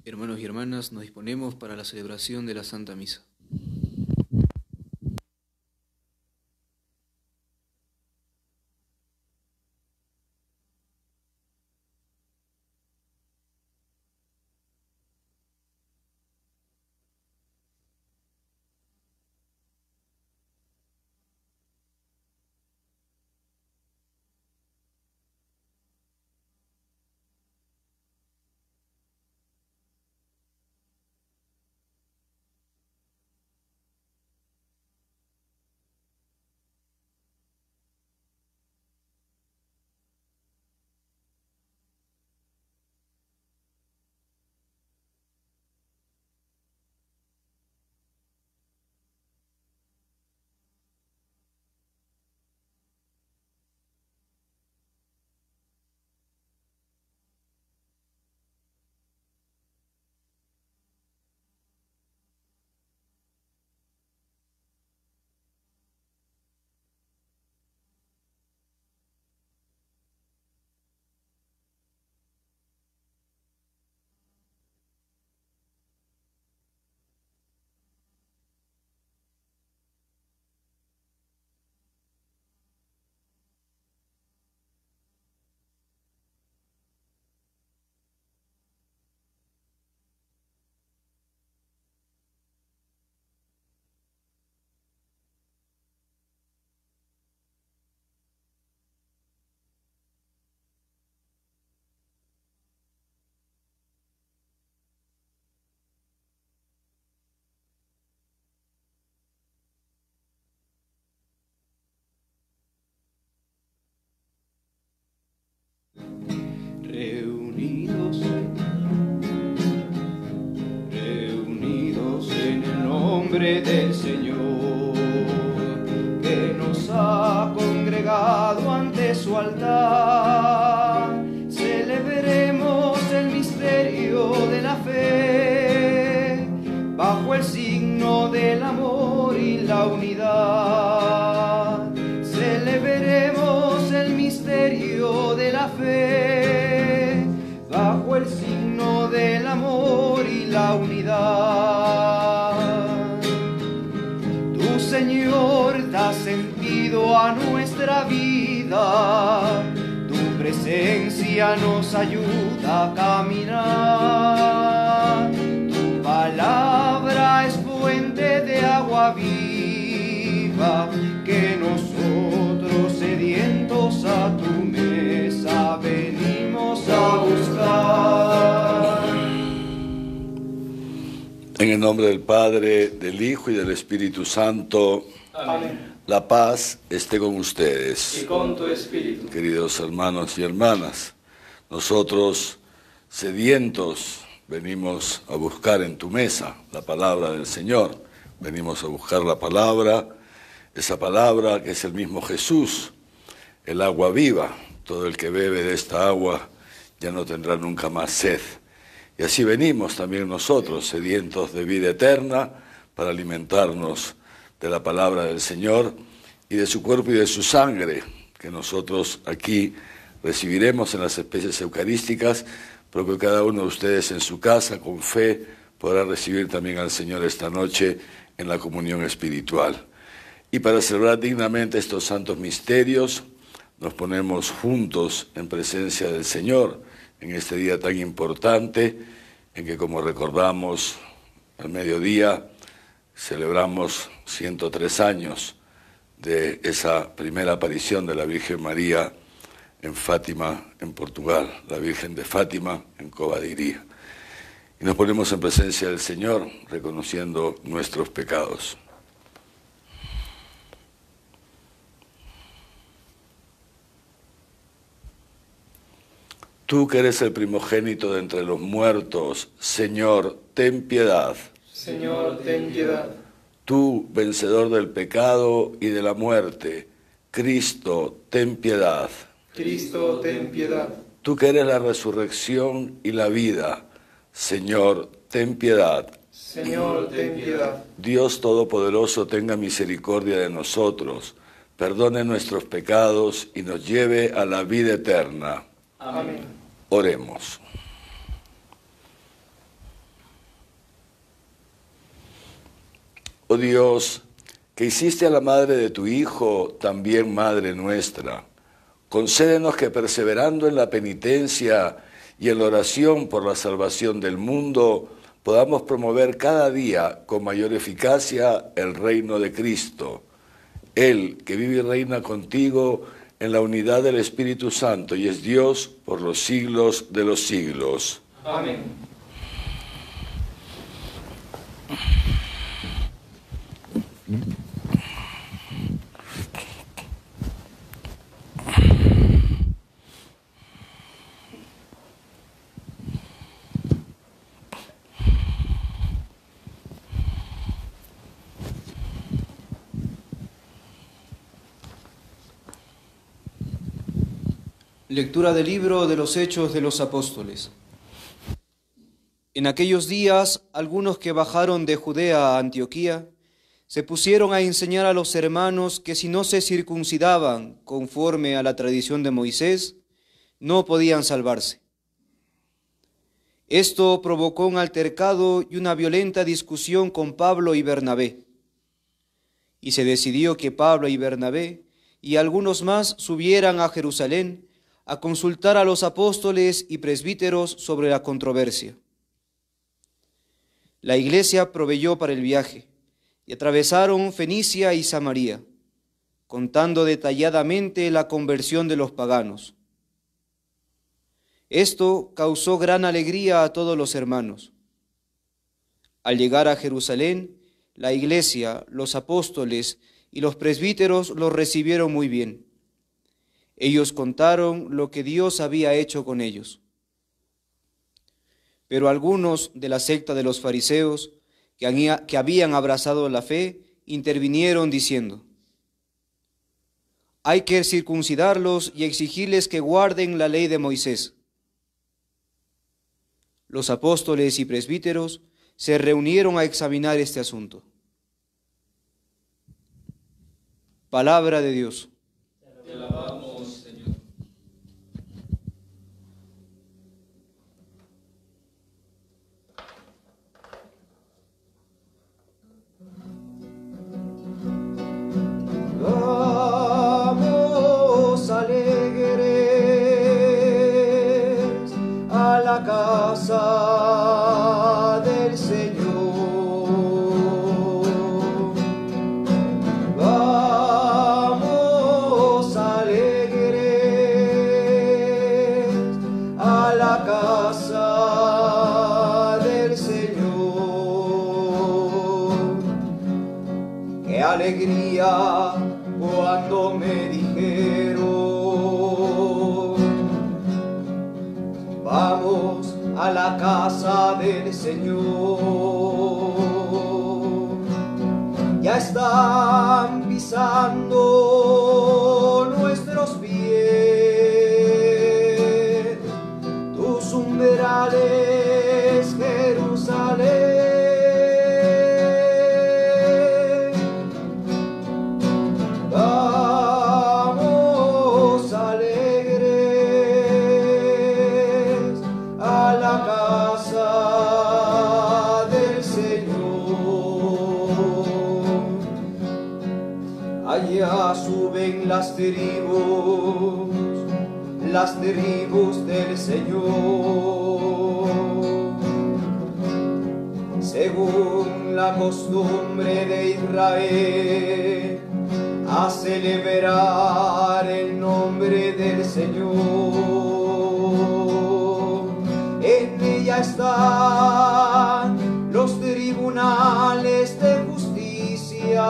Hermanos y hermanas, nos disponemos para la celebración de la Santa Misa. Reunidos en el nombre del Señor, que nos ha congregado ante su altar, celebremos el misterio de la fe, bajo el signo del amor y la unidad. Celebremos el misterio de la fe, bajo el signo del amor y la unidad. Tu Señor da sentido a nuestra vida, tu presencia nos ayuda a caminar. Tu palabra es fuente de agua viva, que nosotros sedientos a tu mesa venimos a buscar. En el nombre del Padre, del Hijo y del Espíritu Santo. Amén. La paz esté con ustedes. Y con tu espíritu. Queridos hermanos y hermanas, nosotros sedientos venimos a buscar en tu mesa la palabra del Señor. Venimos a buscar la palabra, esa palabra que es el mismo Jesús, el agua viva. Todo el que bebe de esta agua ya no tendrá nunca más sed. Y así venimos también nosotros, sedientos de vida eterna, para alimentarnos de la palabra del Señor y de su cuerpo y de su sangre, que nosotros aquí recibiremos en las especies eucarísticas, pero que cada uno de ustedes en su casa, con fe, podrá recibir también al Señor esta noche en la comunión espiritual. Y para celebrar dignamente estos santos misterios, nos ponemos juntos en presencia del Señor en este día tan importante, en que, como recordamos, al mediodía celebramos 103 años de esa primera aparición de la Virgen María en Fátima, en Portugal, la Virgen de Fátima en Covadiría. Y nos ponemos en presencia del Señor, reconociendo nuestros pecados. Tú que eres el primogénito de entre los muertos, Señor, ten piedad. Señor, ten piedad. Tú, vencedor del pecado y de la muerte, Cristo, ten piedad. Cristo, ten piedad. Tú que eres la resurrección y la vida, Señor, ten piedad. Señor, ten piedad. Dios Todopoderoso tenga misericordia de nosotros, perdone nuestros pecados y nos lleve a la vida eterna. Amén. Oremos. Oh Dios, que hiciste a la madre de tu Hijo también madre nuestra, concédenos que perseverando en la penitencia y en la oración por la salvación del mundo, podamos promover cada día con mayor eficacia el reino de Cristo. Él, que vive y reina contigo en la unidad del Espíritu Santo y es Dios por los siglos de los siglos. Amén. Lectura del libro de los Hechos de los Apóstoles. En aquellos días, algunos que bajaron de Judea a Antioquía se pusieron a enseñar a los hermanos que si no se circuncidaban conforme a la tradición de Moisés, no podían salvarse. Esto provocó un altercado y una violenta discusión con Pablo y Bernabé. Y se decidió que Pablo y Bernabé y algunos más subieran a Jerusalén a consultar a los apóstoles y presbíteros sobre la controversia. La iglesia proveyó para el viaje y atravesaron Fenicia y Samaria, contando detalladamente la conversión de los paganos. Esto causó gran alegría a todos los hermanos. Al llegar a Jerusalén, la iglesia, los apóstoles y los presbíteros los recibieron muy bien. Ellos contaron lo que Dios había hecho con ellos. Pero algunos de la secta de los fariseos, que habían abrazado la fe, intervinieron diciendo: hay que circuncidarlos y exigirles que guarden la ley de Moisés. Los apóstoles y presbíteros se reunieron a examinar este asunto. Palabra de Dios. Te alabamos, Señor. Vamos alegres a la casa del Señor. Vamos alegres a la casa del Señor. Qué alegría cuando me dijeron: vamos a la casa del Señor. Ya están pisando nuestros pies tus umbrales, Jerusalén. Vamos alegres a la casa del Señor. Allá suben las tribus del Señor, según la costumbre de Israel, a celebrar el nombre del Señor. En ella están los tribunales de justicia,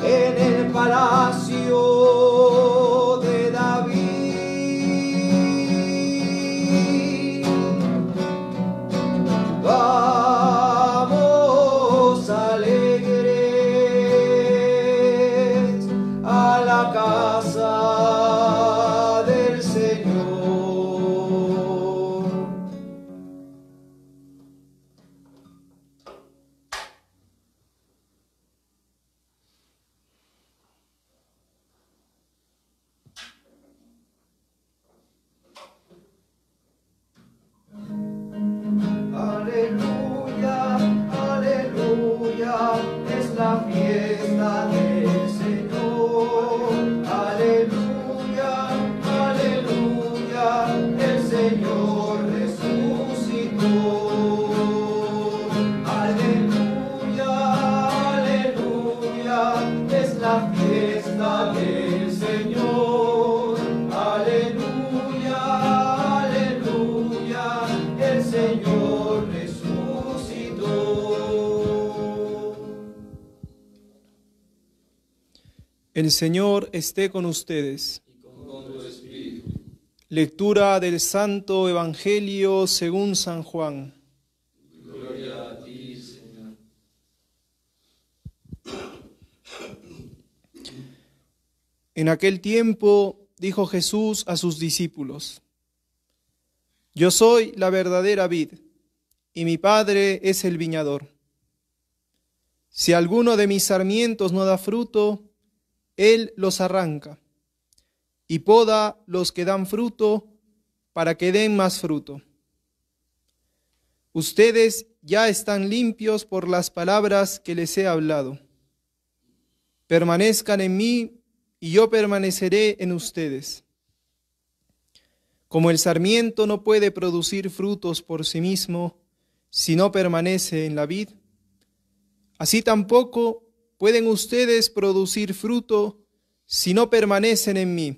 en el palacio de David. Vamos alegres a la casa del Señor. la fiesta del Señor. Aleluya, aleluya, el Señor resucitó. El Señor esté con ustedes. Lectura del Santo Evangelio según San Juan. Gloria a ti, Señor. En aquel tiempo dijo Jesús a sus discípulos: Yo soy la verdadera vid, y mi Padre es el viñador. Si alguno de mis sarmientos no da fruto, Él los arranca, y poda los que dan fruto, para que den más fruto. Ustedes ya están limpios por las palabras que les he hablado. Permanezcan en mí, y yo permaneceré en ustedes. Como el sarmiento no puede producir frutos por sí mismo si no permanece en la vid, así tampoco pueden ustedes producir fruto si no permanecen en mí.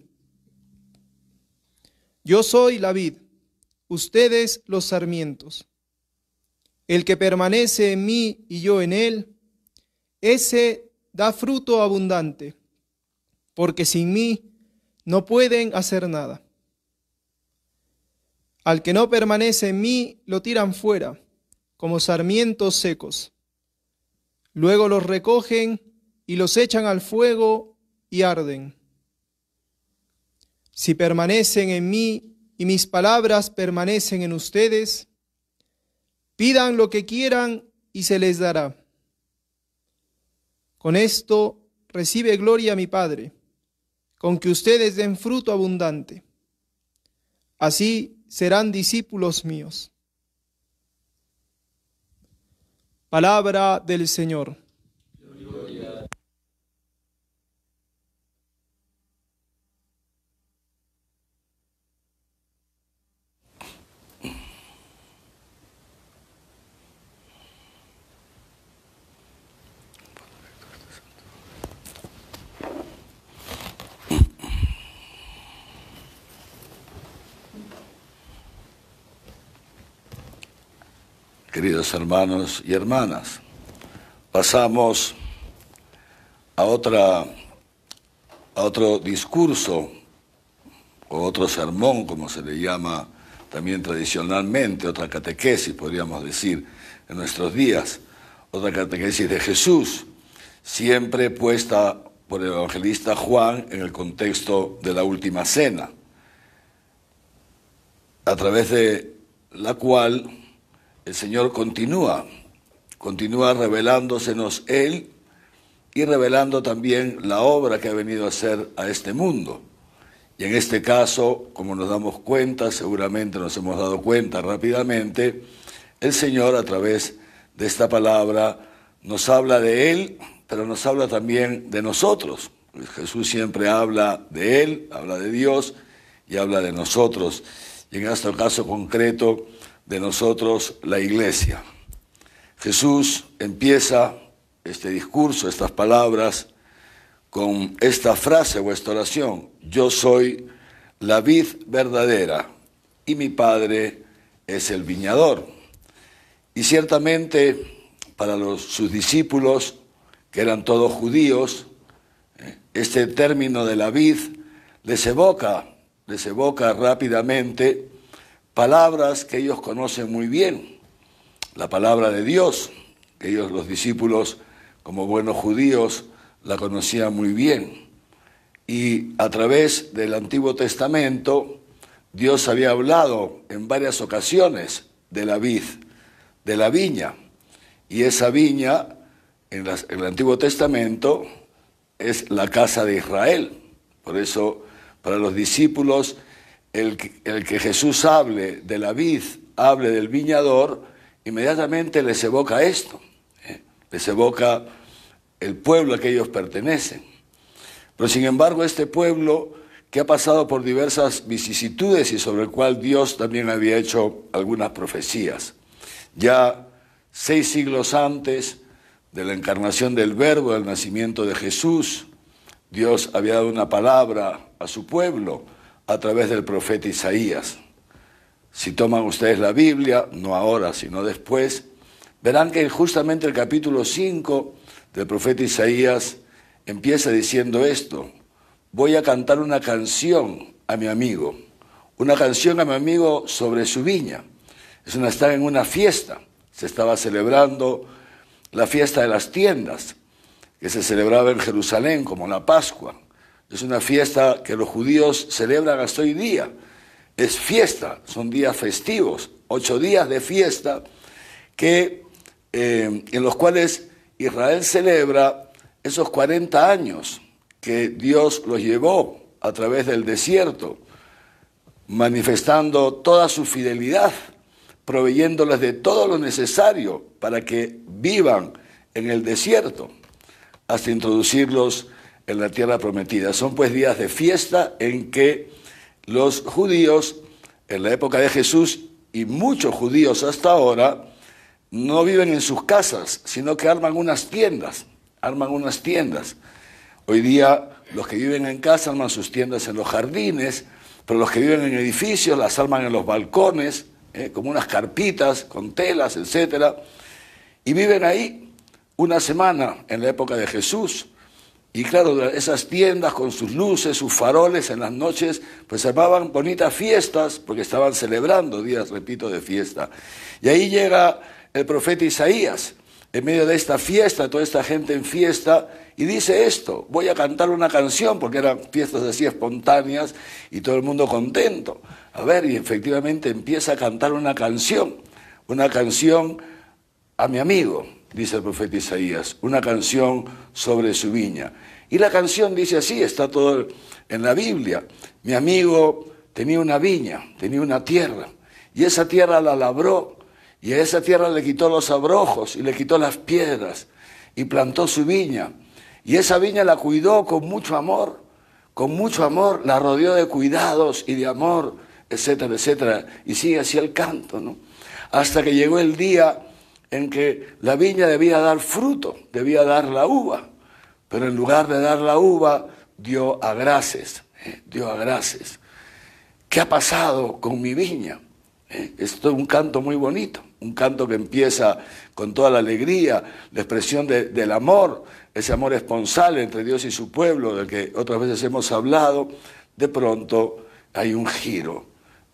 Yo soy la vid, ustedes los sarmientos. El que permanece en mí y yo en él, ese da fruto abundante, porque sin mí no pueden hacer nada. Al que no permanece en mí, lo tiran fuera, como sarmientos secos. Luego los recogen y los echan al fuego y arden. Si permanecen en mí y mis palabras permanecen en ustedes, pidan lo que quieran y se les dará. Con esto recibe gloria mi Padre, con que ustedes den fruto abundante. Así serán discípulos míos. Palabra del Señor. Queridos hermanos y hermanas, pasamos a otro discurso o otro sermón, como se le llama también tradicionalmente, otra catequesis, podríamos decir, en nuestros días, otra catequesis de Jesús, siempre puesta por el evangelista Juan en el contexto de la última cena, a través de la cual el Señor continúa revelándosenos Él y revelando también la obra que ha venido a hacer a este mundo. Y en este caso, como nos damos cuenta, seguramente nos hemos dado cuenta rápidamente, el Señor a través de esta palabra nos habla de Él, pero nos habla también de nosotros. Jesús siempre habla de Él, habla de Dios y habla de nosotros. Y en este caso concreto, de nosotros, la Iglesia. Jesús empieza este discurso, estas palabras, con esta frase o esta oración: yo soy la vid verdadera y mi Padre es el viñador. Y ciertamente para sus discípulos, que eran todos judíos, este término de la vid les evoca rápidamente palabras que ellos conocen muy bien, la palabra de Dios, que ellos, los discípulos, como buenos judíos, la conocían muy bien. Y a través del Antiguo Testamento, Dios había hablado en varias ocasiones de la vid, de la viña. Y esa viña, en el Antiguo Testamento, es la casa de Israel. Por eso, para los discípulos, el que Jesús hable de la vid, hable del viñador, inmediatamente les evoca esto, les evoca el pueblo a que ellos pertenecen. Pero sin embargo, este pueblo que ha pasado por diversas vicisitudes y sobre el cual Dios también había hecho algunas profecías, ya 6 siglos antes de la encarnación del Verbo, del nacimiento de Jesús, Dios había dado una palabra a su pueblo a través del profeta Isaías. Si toman ustedes la Biblia, no ahora, sino después, verán que justamente el capítulo 5 del profeta Isaías empieza diciendo esto: voy a cantar una canción a mi amigo, una canción a mi amigo sobre su viña. Están en una fiesta, se estaba celebrando la fiesta de las tiendas, que se celebraba en Jerusalén como la Pascua. Es una fiesta que los judíos celebran hasta hoy día. Es fiesta, son días festivos, 8 días de fiesta en los cuales Israel celebra esos 40 años que Dios los llevó a través del desierto, manifestando toda su fidelidad, proveyéndoles de todo lo necesario para que vivan en el desierto, hasta introducirlos en la tierra prometida. Son pues días de fiesta en que los judíos, en la época de Jesús, y muchos judíos hasta ahora, no viven en sus casas, sino que arman unas tiendas. Hoy día los que viven en casa arman sus tiendas en los jardines, pero los que viven en edificios las arman en los balcones, como unas carpitas con telas, etc. Y viven ahí una semana en la época de Jesús. Y claro, esas tiendas con sus luces, sus faroles en las noches, pues armaban bonitas fiestas porque estaban celebrando días, repito, de fiesta. Y ahí llega el profeta Isaías, en medio de esta fiesta, toda esta gente en fiesta, y dice esto: voy a cantar una canción, porque eran fiestas así espontáneas y todo el mundo contento. Y efectivamente empieza a cantar una canción a mi amigo, dice el profeta Isaías, una canción sobre su viña. Y la canción dice así, está todo en la Biblia: mi amigo tenía una viña, tenía una tierra, y esa tierra la labró, y a esa tierra le quitó los abrojos y le quitó las piedras, y plantó su viña, y esa viña la cuidó con mucho amor, la rodeó de cuidados y de amor, etcétera, etcétera. Y sigue así el canto, ¿no? Hasta que llegó el día en que la viña debía dar fruto, debía dar la uva, pero en lugar de dar la uva, dio agraces. ¿Qué ha pasado con mi viña? Esto es un canto muy bonito, un canto que empieza con toda la alegría, la expresión del amor, ese amor esponsal entre Dios y su pueblo, del que otras veces hemos hablado. De pronto hay un giro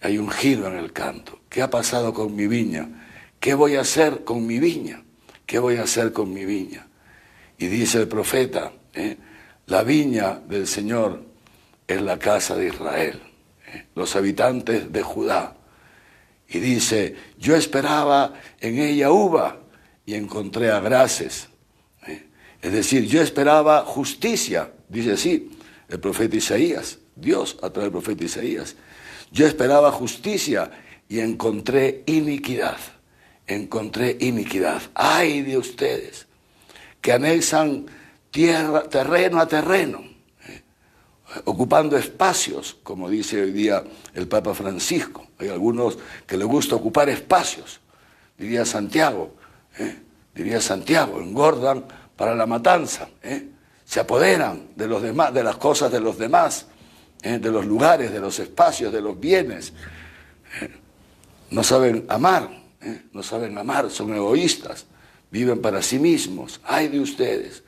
en el canto. ¿Qué ha pasado con mi viña? ¿Qué voy a hacer con mi viña? ¿Qué voy a hacer con mi viña? Y dice el profeta, la viña del Señor es la casa de Israel, los habitantes de Judá. Y dice, yo esperaba en ella uva y encontré agraces. Es decir, yo esperaba justicia, dice así el profeta Isaías, Dios a través del profeta Isaías. Yo esperaba justicia y encontré iniquidad. ¡Ay de ustedes que anexan terreno a terreno, ocupando espacios, como dice hoy día el Papa Francisco! Hay algunos que les gusta ocupar espacios, diría Santiago, engordan para la matanza, se apoderan de los demás, de las cosas de los demás, de los lugares, de los espacios, de los bienes. No saben amar, son egoístas, viven para sí mismos. ¡Ay de ustedes!,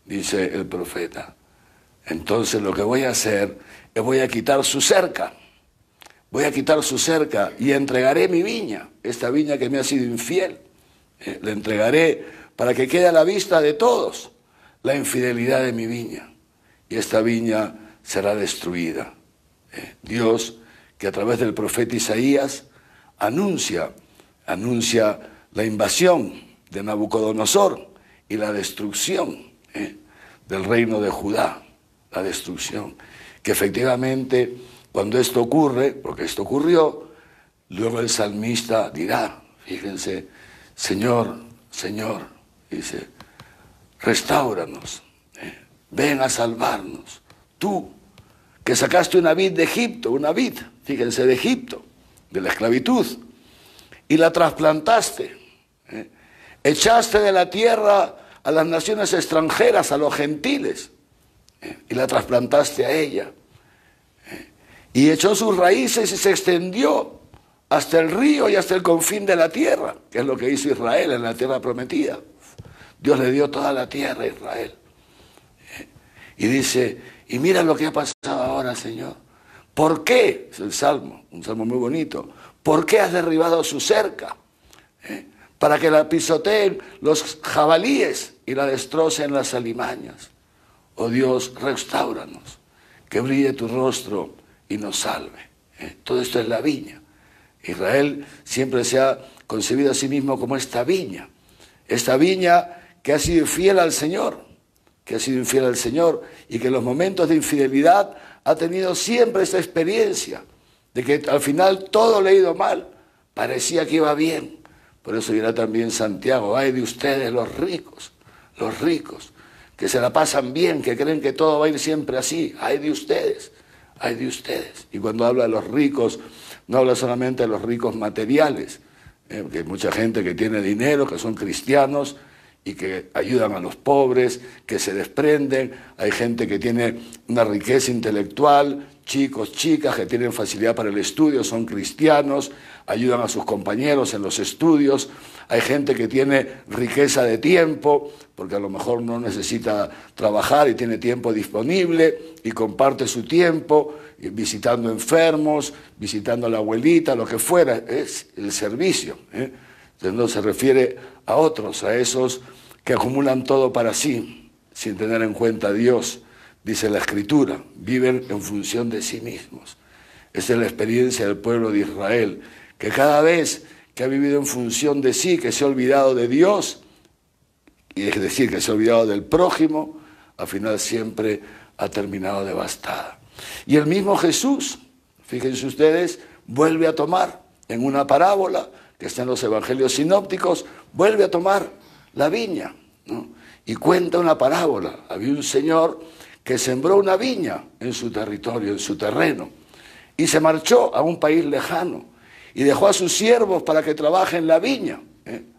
dice el profeta. Entonces lo que voy a hacer es voy a quitar su cerca y entregaré mi viña, esta viña que me ha sido infiel. Le entregaré para que quede a la vista de todos la infidelidad de mi viña, y esta viña será destruida. Dios, que a través del profeta Isaías anuncia la invasión de Nabucodonosor y la destrucción del reino de Judá, la destrucción, que efectivamente cuando esto ocurre, porque esto ocurrió, luego el salmista dirá, fíjense, Señor, dice, restáuranos, ven a salvarnos, tú que sacaste una vid de Egipto, fíjense, de Egipto, de la esclavitud, y la trasplantaste, echaste de la tierra a las naciones extranjeras, a los gentiles, y la trasplantaste a ella. Y echó sus raíces y se extendió hasta el río y hasta el confín de la tierra, que es lo que hizo Israel en la tierra prometida. Dios le dio toda la tierra a Israel. Y dice, y mira lo que ha pasado ahora, Señor. ¿Por qué? Es el Salmo, un salmo muy bonito. ¿Por qué has derribado su cerca? Para que la pisoteen los jabalíes y la destrocen las alimañas. Oh Dios, restauranos, que brille tu rostro y nos salve. Todo esto es la viña. Israel siempre se ha concebido a sí mismo como esta viña que ha sido fiel al Señor, y que en los momentos de infidelidad ha tenido siempre esta experiencia de que al final todo le ha ido mal, parecía que iba bien. Por eso dirá también Santiago, ay de ustedes los ricos, que se la pasan bien, que creen que todo va a ir siempre así, ay de ustedes. Y cuando habla de los ricos, no habla solamente de los ricos materiales, porque hay mucha gente que tiene dinero, que son cristianos y que ayudan a los pobres, que se desprenden. Hay gente que tiene una riqueza intelectual, chicos, chicas que tienen facilidad para el estudio, son cristianos, ayudan a sus compañeros en los estudios. Hay gente que tiene riqueza de tiempo, porque a lo mejor no necesita trabajar y tiene tiempo disponible y comparte su tiempo visitando enfermos, visitando a la abuelita, lo que fuera, es el servicio. Entonces no se refiere a otros, a esos que acumulan todo para sí, sin tener en cuenta a Dios, dice la Escritura, viven en función de sí mismos. Esa es la experiencia del pueblo de Israel, que cada vez que ha vivido en función de sí, que se ha olvidado de Dios, y es decir, que se ha olvidado del prójimo, al final siempre ha terminado devastada. Y el mismo Jesús, fíjense ustedes, vuelve a tomar en una parábola que está en los evangelios sinópticos, vuelve a tomar la viña, ¿no? Y cuenta una parábola. Había un señor que sembró una viña en su territorio, en su terreno, y se marchó a un país lejano y dejó a sus siervos para que trabajen la viña,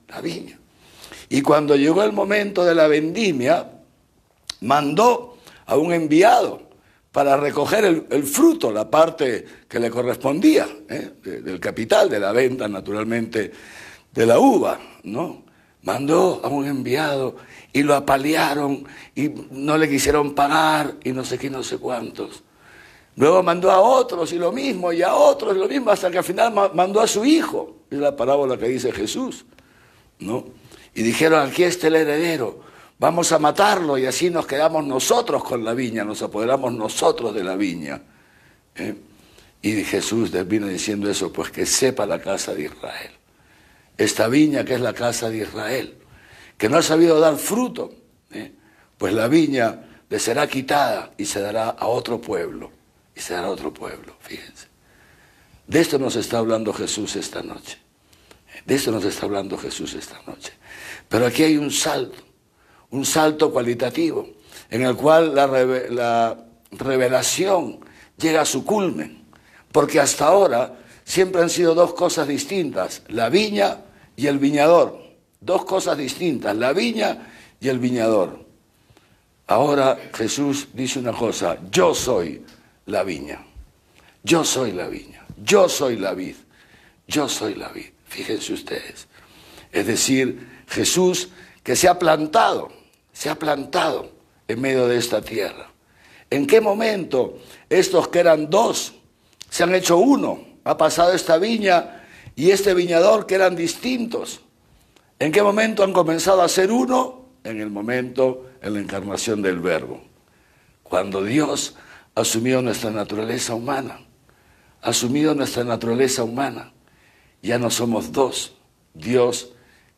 la viña. Y cuando llegó el momento de la vendimia, mandó a un enviado para recoger el fruto, la parte que le correspondía, del capital, de la venta, naturalmente, de la uva, ¿no? Mandó a un enviado y lo apalearon y no le quisieron pagar y no sé qué, no sé cuántos. Luego mandó a otros y lo mismo, y a otros lo mismo, hasta que al final mandó a su hijo. Es la parábola que dice Jesús, ¿no? Y dijeron, aquí está el heredero, vamos a matarlo y así nos quedamos nosotros con la viña, nos apoderamos nosotros de la viña. Y Jesús vino diciendo eso, pues que sepa la casa de Israel. Esta viña que es la casa de Israel, que no ha sabido dar fruto, pues la viña le será quitada y se dará a otro pueblo. Y se dará a otro pueblo, fíjense. De esto nos está hablando Jesús esta noche. De esto nos está hablando Jesús esta noche. Pero aquí hay un salto cualitativo, en el cual la revelación llega a su culmen. Porque hasta ahora siempre han sido dos cosas distintas, la viña y el viñador. Dos cosas distintas, la viña y el viñador. Ahora Jesús dice una cosa, yo soy la viña, yo soy la viña, yo soy la vid, yo soy la vid. Fíjense ustedes. Es decir, Jesús que se ha plantado en medio de esta tierra. ¿En qué momento estos que eran dos se han hecho uno? Ha pasado esta viña y este viñador que eran distintos. ¿En qué momento han comenzado a ser uno? En el momento, en la encarnación del Verbo. Cuando Dios asumió nuestra naturaleza humana. Ya no somos dos. Dios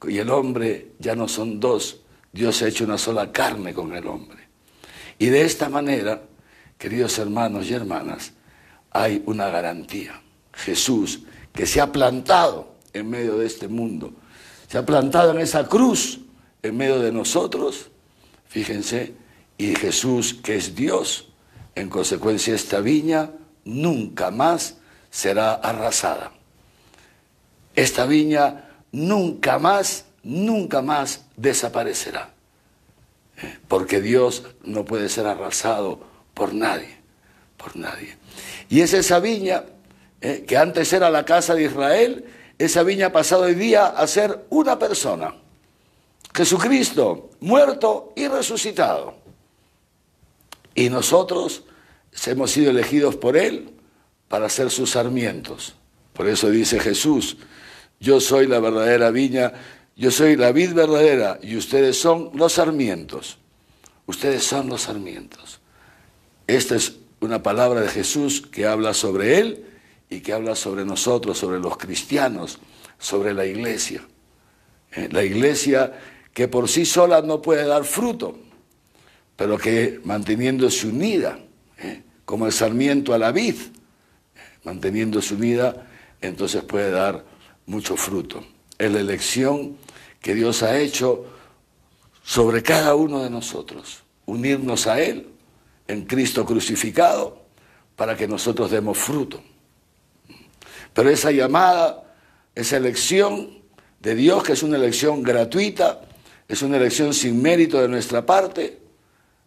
y el hombre ya no son dos. Dios ha hecho una sola carne con el hombre. Y de esta manera, queridos hermanos y hermanas, hay una garantía. Jesús, que se ha plantado en medio de este mundo, se ha plantado en esa cruz en medio de nosotros, fíjense, y Jesús, que es Dios, en consecuencia esta viña nunca más será arrasada. Esta viña nunca más desaparecerá. porque Dios no puede ser arrasado por nadie, por nadie. Y es esa viña que antes era la casa de Israel, esa viña ha pasado hoy día a ser una persona, Jesucristo, muerto y resucitado. Y nosotros hemos sido elegidos por Él para ser sus sarmientos. Por eso dice Jesús, yo soy la verdadera viña, yo soy la vid verdadera y ustedes son los sarmientos. Ustedes son los sarmientos. Esta es una palabra de Jesús que habla sobre Él y que habla sobre nosotros, sobre los cristianos, sobre la iglesia. La iglesia que por sí sola no puede dar fruto, pero que manteniéndose unida, como el sarmiento a la vid, manteniéndose unida, entonces puede dar mucho fruto. Es la elección que Dios ha hecho sobre cada uno de nosotros, unirnos a Él en Cristo crucificado para que nosotros demos fruto. Pero esa llamada, esa elección de Dios, que es una elección gratuita, es una elección sin mérito de nuestra parte,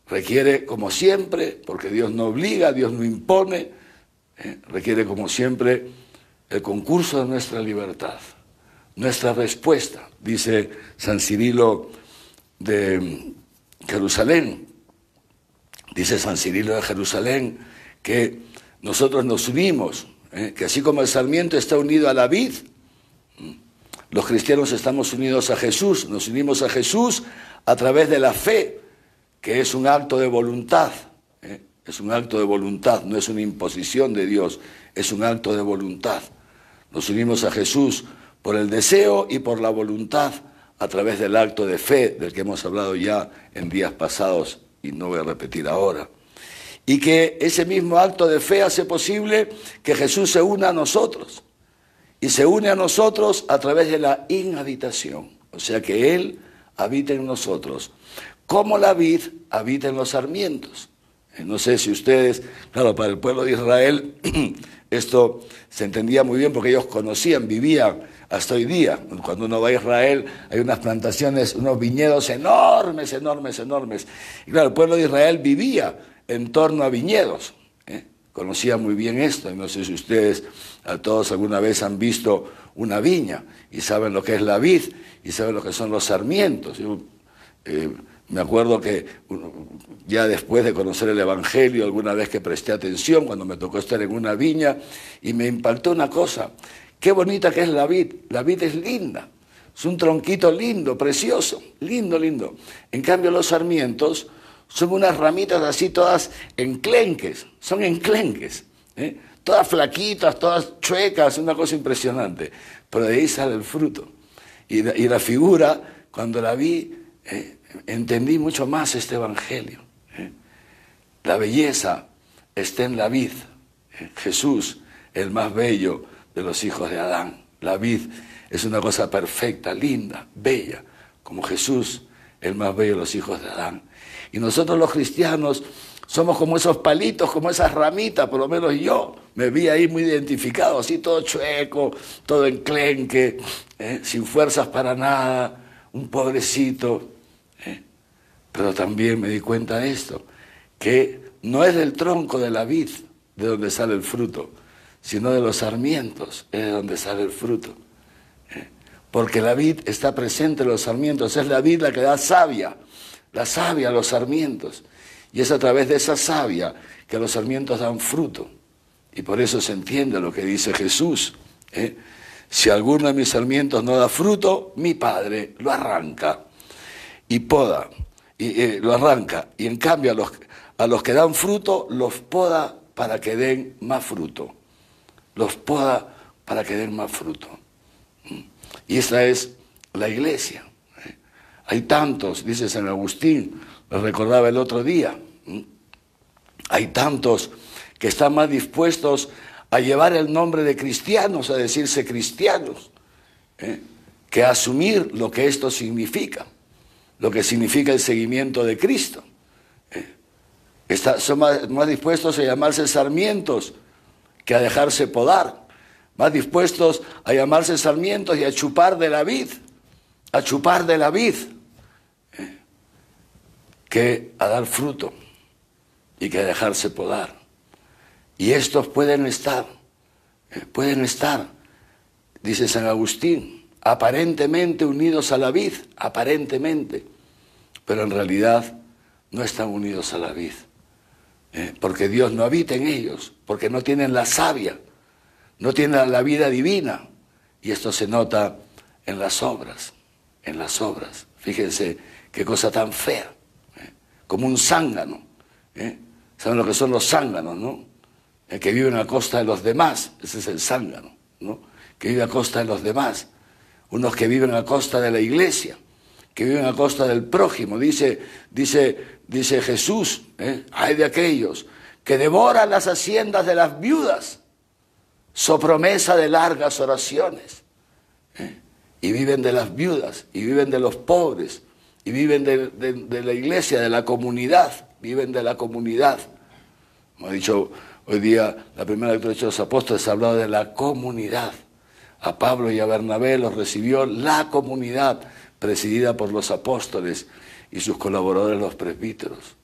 requiere como siempre, porque Dios no obliga, Dios no impone, requiere como siempre el concurso de nuestra libertad, nuestra respuesta, dice San Cirilo de Jerusalén, dice San Cirilo de Jerusalén que nosotros nos unimos, que así como el sarmiento está unido a la vid, los cristianos estamos unidos a Jesús, nos unimos a Jesús a través de la fe, que es un acto de voluntad, es un acto de voluntad, no es una imposición de Dios, es un acto de voluntad. Nos unimos a Jesús por el deseo y por la voluntad a través del acto de fe del que hemos hablado ya en días pasados y no voy a repetir ahora. Y que ese mismo acto de fe hace posible que Jesús se una a nosotros. Y se une a nosotros a través de la inhabitación, o sea que Él habita en nosotros, como la vid habita en los sarmientos. No sé si ustedes, claro, para el pueblo de Israel esto se entendía muy bien porque ellos conocían, vivían hasta hoy día. Cuando uno va a Israel hay unas plantaciones, unos viñedos enormes, enormes, enormes. Y claro, el pueblo de Israel vivía en torno a viñedos. Conocía muy bien esto, y no sé si ustedes a todos alguna vez han visto una viña y saben lo que es la vid y saben lo que son los sarmientos. Yo, me acuerdo que ya después de conocer el Evangelio, alguna vez que presté atención, cuando me tocó estar en una viña, y me impactó una cosa, qué bonita que es la vid es linda, es un tronquito lindo, precioso, lindo, lindo. En cambio los sarmientos son unas ramitas así todas enclenques, son enclenques, todas flaquitas, todas chuecas, una cosa impresionante, pero de ahí sale el fruto. Y la figura, cuando la vi, entendí mucho más este Evangelio. La belleza está en la vid, Jesús, el más bello de los hijos de Adán. La vid es una cosa perfecta, linda, bella, como Jesús, el más bello de los hijos de Adán. Y nosotros los cristianos somos como esos palitos, como esas ramitas, por lo menos yo me vi ahí muy identificado, así todo chueco, todo enclenque, sin fuerzas para nada, un pobrecito. Pero también me di cuenta de esto, que no es del tronco de la vid de donde sale el fruto, sino de los sarmientos es de donde sale el fruto. Porque la vid está presente en los sarmientos, es la vid la que da savia, la savia a los sarmientos. Y es a través de esa savia que los sarmientos dan fruto. Y por eso se entiende lo que dice Jesús. Si alguno de mis sarmientos no da fruto, mi Padre lo arranca y poda. Lo arranca. Y en cambio a los que dan fruto, los poda para que den más fruto. Los poda para que den más fruto. Y esta es la iglesia. Hay tantos, dice San Agustín, lo recordaba el otro día, hay tantos que están más dispuestos a llevar el nombre de cristianos, a decirse cristianos, que a asumir lo que esto significa, lo que significa el seguimiento de Cristo. Son más dispuestos a llamarse sarmientos que a dejarse podar, más dispuestos a llamarse sarmientos y a chupar de la vid, que a dar fruto y que a dejarse podar. Y estos pueden estar, dice San Agustín, aparentemente unidos a la vid, aparentemente, pero en realidad no están unidos a la vid, porque Dios no habita en ellos, porque no tienen la savia, no tienen la vida divina, y esto se nota en las obras, Fíjense qué cosa tan fea, como un zángano, ¿saben lo que son los zánganos, no? Que viven a costa de los demás, ese es el zángano, ¿no? Que vive a costa de los demás, unos que viven a costa de la iglesia, que viven a costa del prójimo, dice Jesús, hay de aquellos que devoran las haciendas de las viudas, so promesa de largas oraciones, y viven de las viudas, y viven de los pobres, y viven de la iglesia, de la comunidad, viven de la comunidad. Como ha dicho hoy día la primera lectura de los apóstoles, ha hablado de la comunidad. A Pablo y a Bernabé los recibió la comunidad, presidida por los apóstoles y sus colaboradores los presbíteros.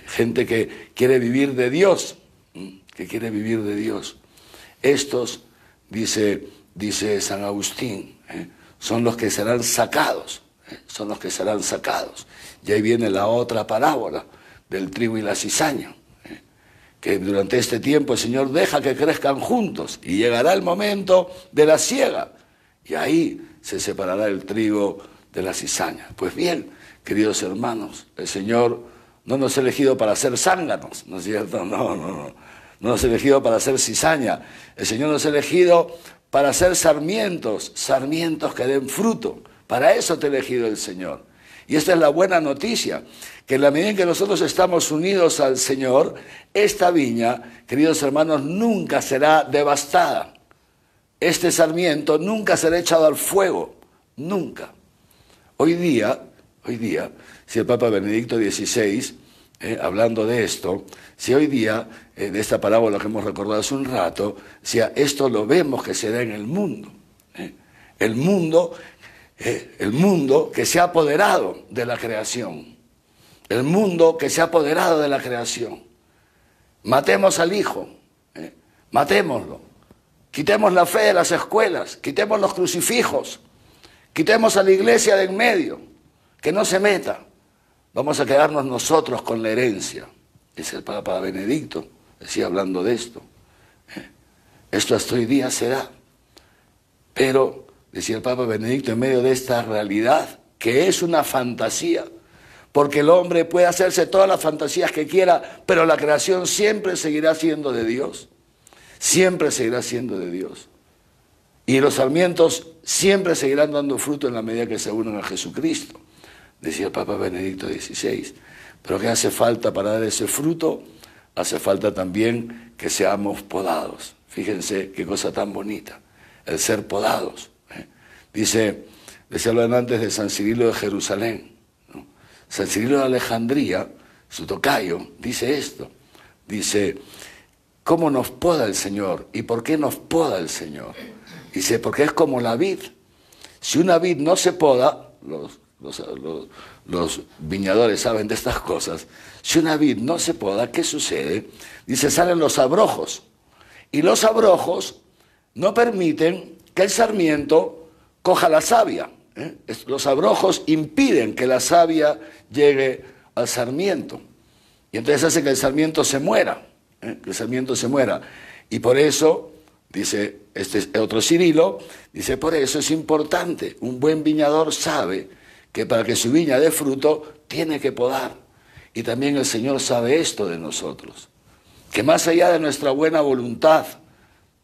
Gente que quiere vivir de Dios, Estos, dice San Agustín, son los que serán sacados, Y ahí viene la otra parábola del trigo y la cizaña, que durante este tiempo el Señor deja que crezcan juntos y llegará el momento de la siega y ahí se separará el trigo de la cizaña. Pues bien, queridos hermanos, el Señor no nos ha elegido para ser zánganos, ¿no es cierto? No nos ha elegido para ser cizaña. El Señor nos ha elegido para ser sarmientos que den fruto. Para eso te ha elegido el Señor. Y esta es la buena noticia, que en la medida en que nosotros estamos unidos al Señor, esta viña, queridos hermanos, nunca será devastada. Este sarmiento nunca será echado al fuego, nunca. Hoy día, si el Papa Benedicto XVI, hablando de esto, si hoy día, de esta parábola que hemos recordado hace un rato, si esto lo vemos que se da en el mundo, el mundo que se ha apoderado de la creación, Matemos al Hijo, matémoslo, quitemos la fe de las escuelas, quitemos los crucifijos, quitemos a la iglesia de en medio, que no se meta. Vamos a quedarnos nosotros con la herencia. Es el Papa Benedicto, decía hablando de esto. Esto hasta hoy día se da. Pero, decía el Papa Benedicto, en medio de esta realidad, que es una fantasía, porque el hombre puede hacerse todas las fantasías que quiera, pero la creación siempre seguirá siendo de Dios. Siempre seguirá siendo de Dios. Y los sarmientos siempre seguirán dando fruto en la medida que se unan a Jesucristo, decía el Papa Benedicto XVI. Pero ¿qué hace falta para dar ese fruto? Hace falta también que seamos podados. Fíjense qué cosa tan bonita, el ser podados. Decía antes de San Cirilo de Jerusalén, ¿no? San Cirilo de Alejandría, su tocayo, dice esto. Dice, ¿cómo nos poda el Señor? ¿Y por qué nos poda el Señor? Dice, porque es como la vid. Si una vid no se poda, los viñadores saben de estas cosas, si una vid no se poda, ¿qué sucede? Dice, salen los abrojos. Y los abrojos no permiten que el sarmiento coja la savia. Los abrojos impiden que la savia llegue al sarmiento. Y entonces hace que el sarmiento se muera. Y por eso, dice este otro Cirilo, dice, por eso es importante. Un buen viñador sabe que para que su viña dé fruto, tiene que podar. Y también el Señor sabe esto de nosotros, que más allá de nuestra buena voluntad,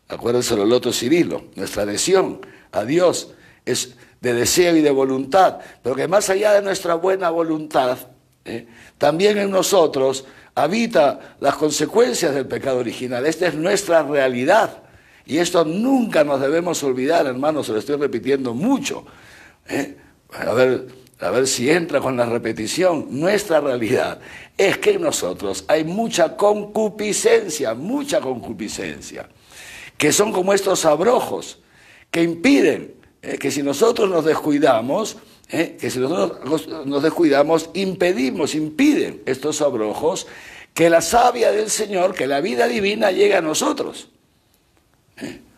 acuérdense del otro Cirilo, nuestra adhesión a Dios es de deseo y de voluntad, pero que más allá de nuestra buena voluntad, también en nosotros habita las consecuencias del pecado original. Esta es nuestra realidad, y esto nunca nos debemos olvidar, hermanos, se lo estoy repitiendo mucho, a ver si entra con la repetición. Nuestra realidad es que en nosotros hay mucha concupiscencia, que son como estos abrojos, que impiden que si nosotros nos descuidamos, que si nosotros nos descuidamos, impiden estos abrojos que la savia del Señor, que la vida divina llegue a nosotros.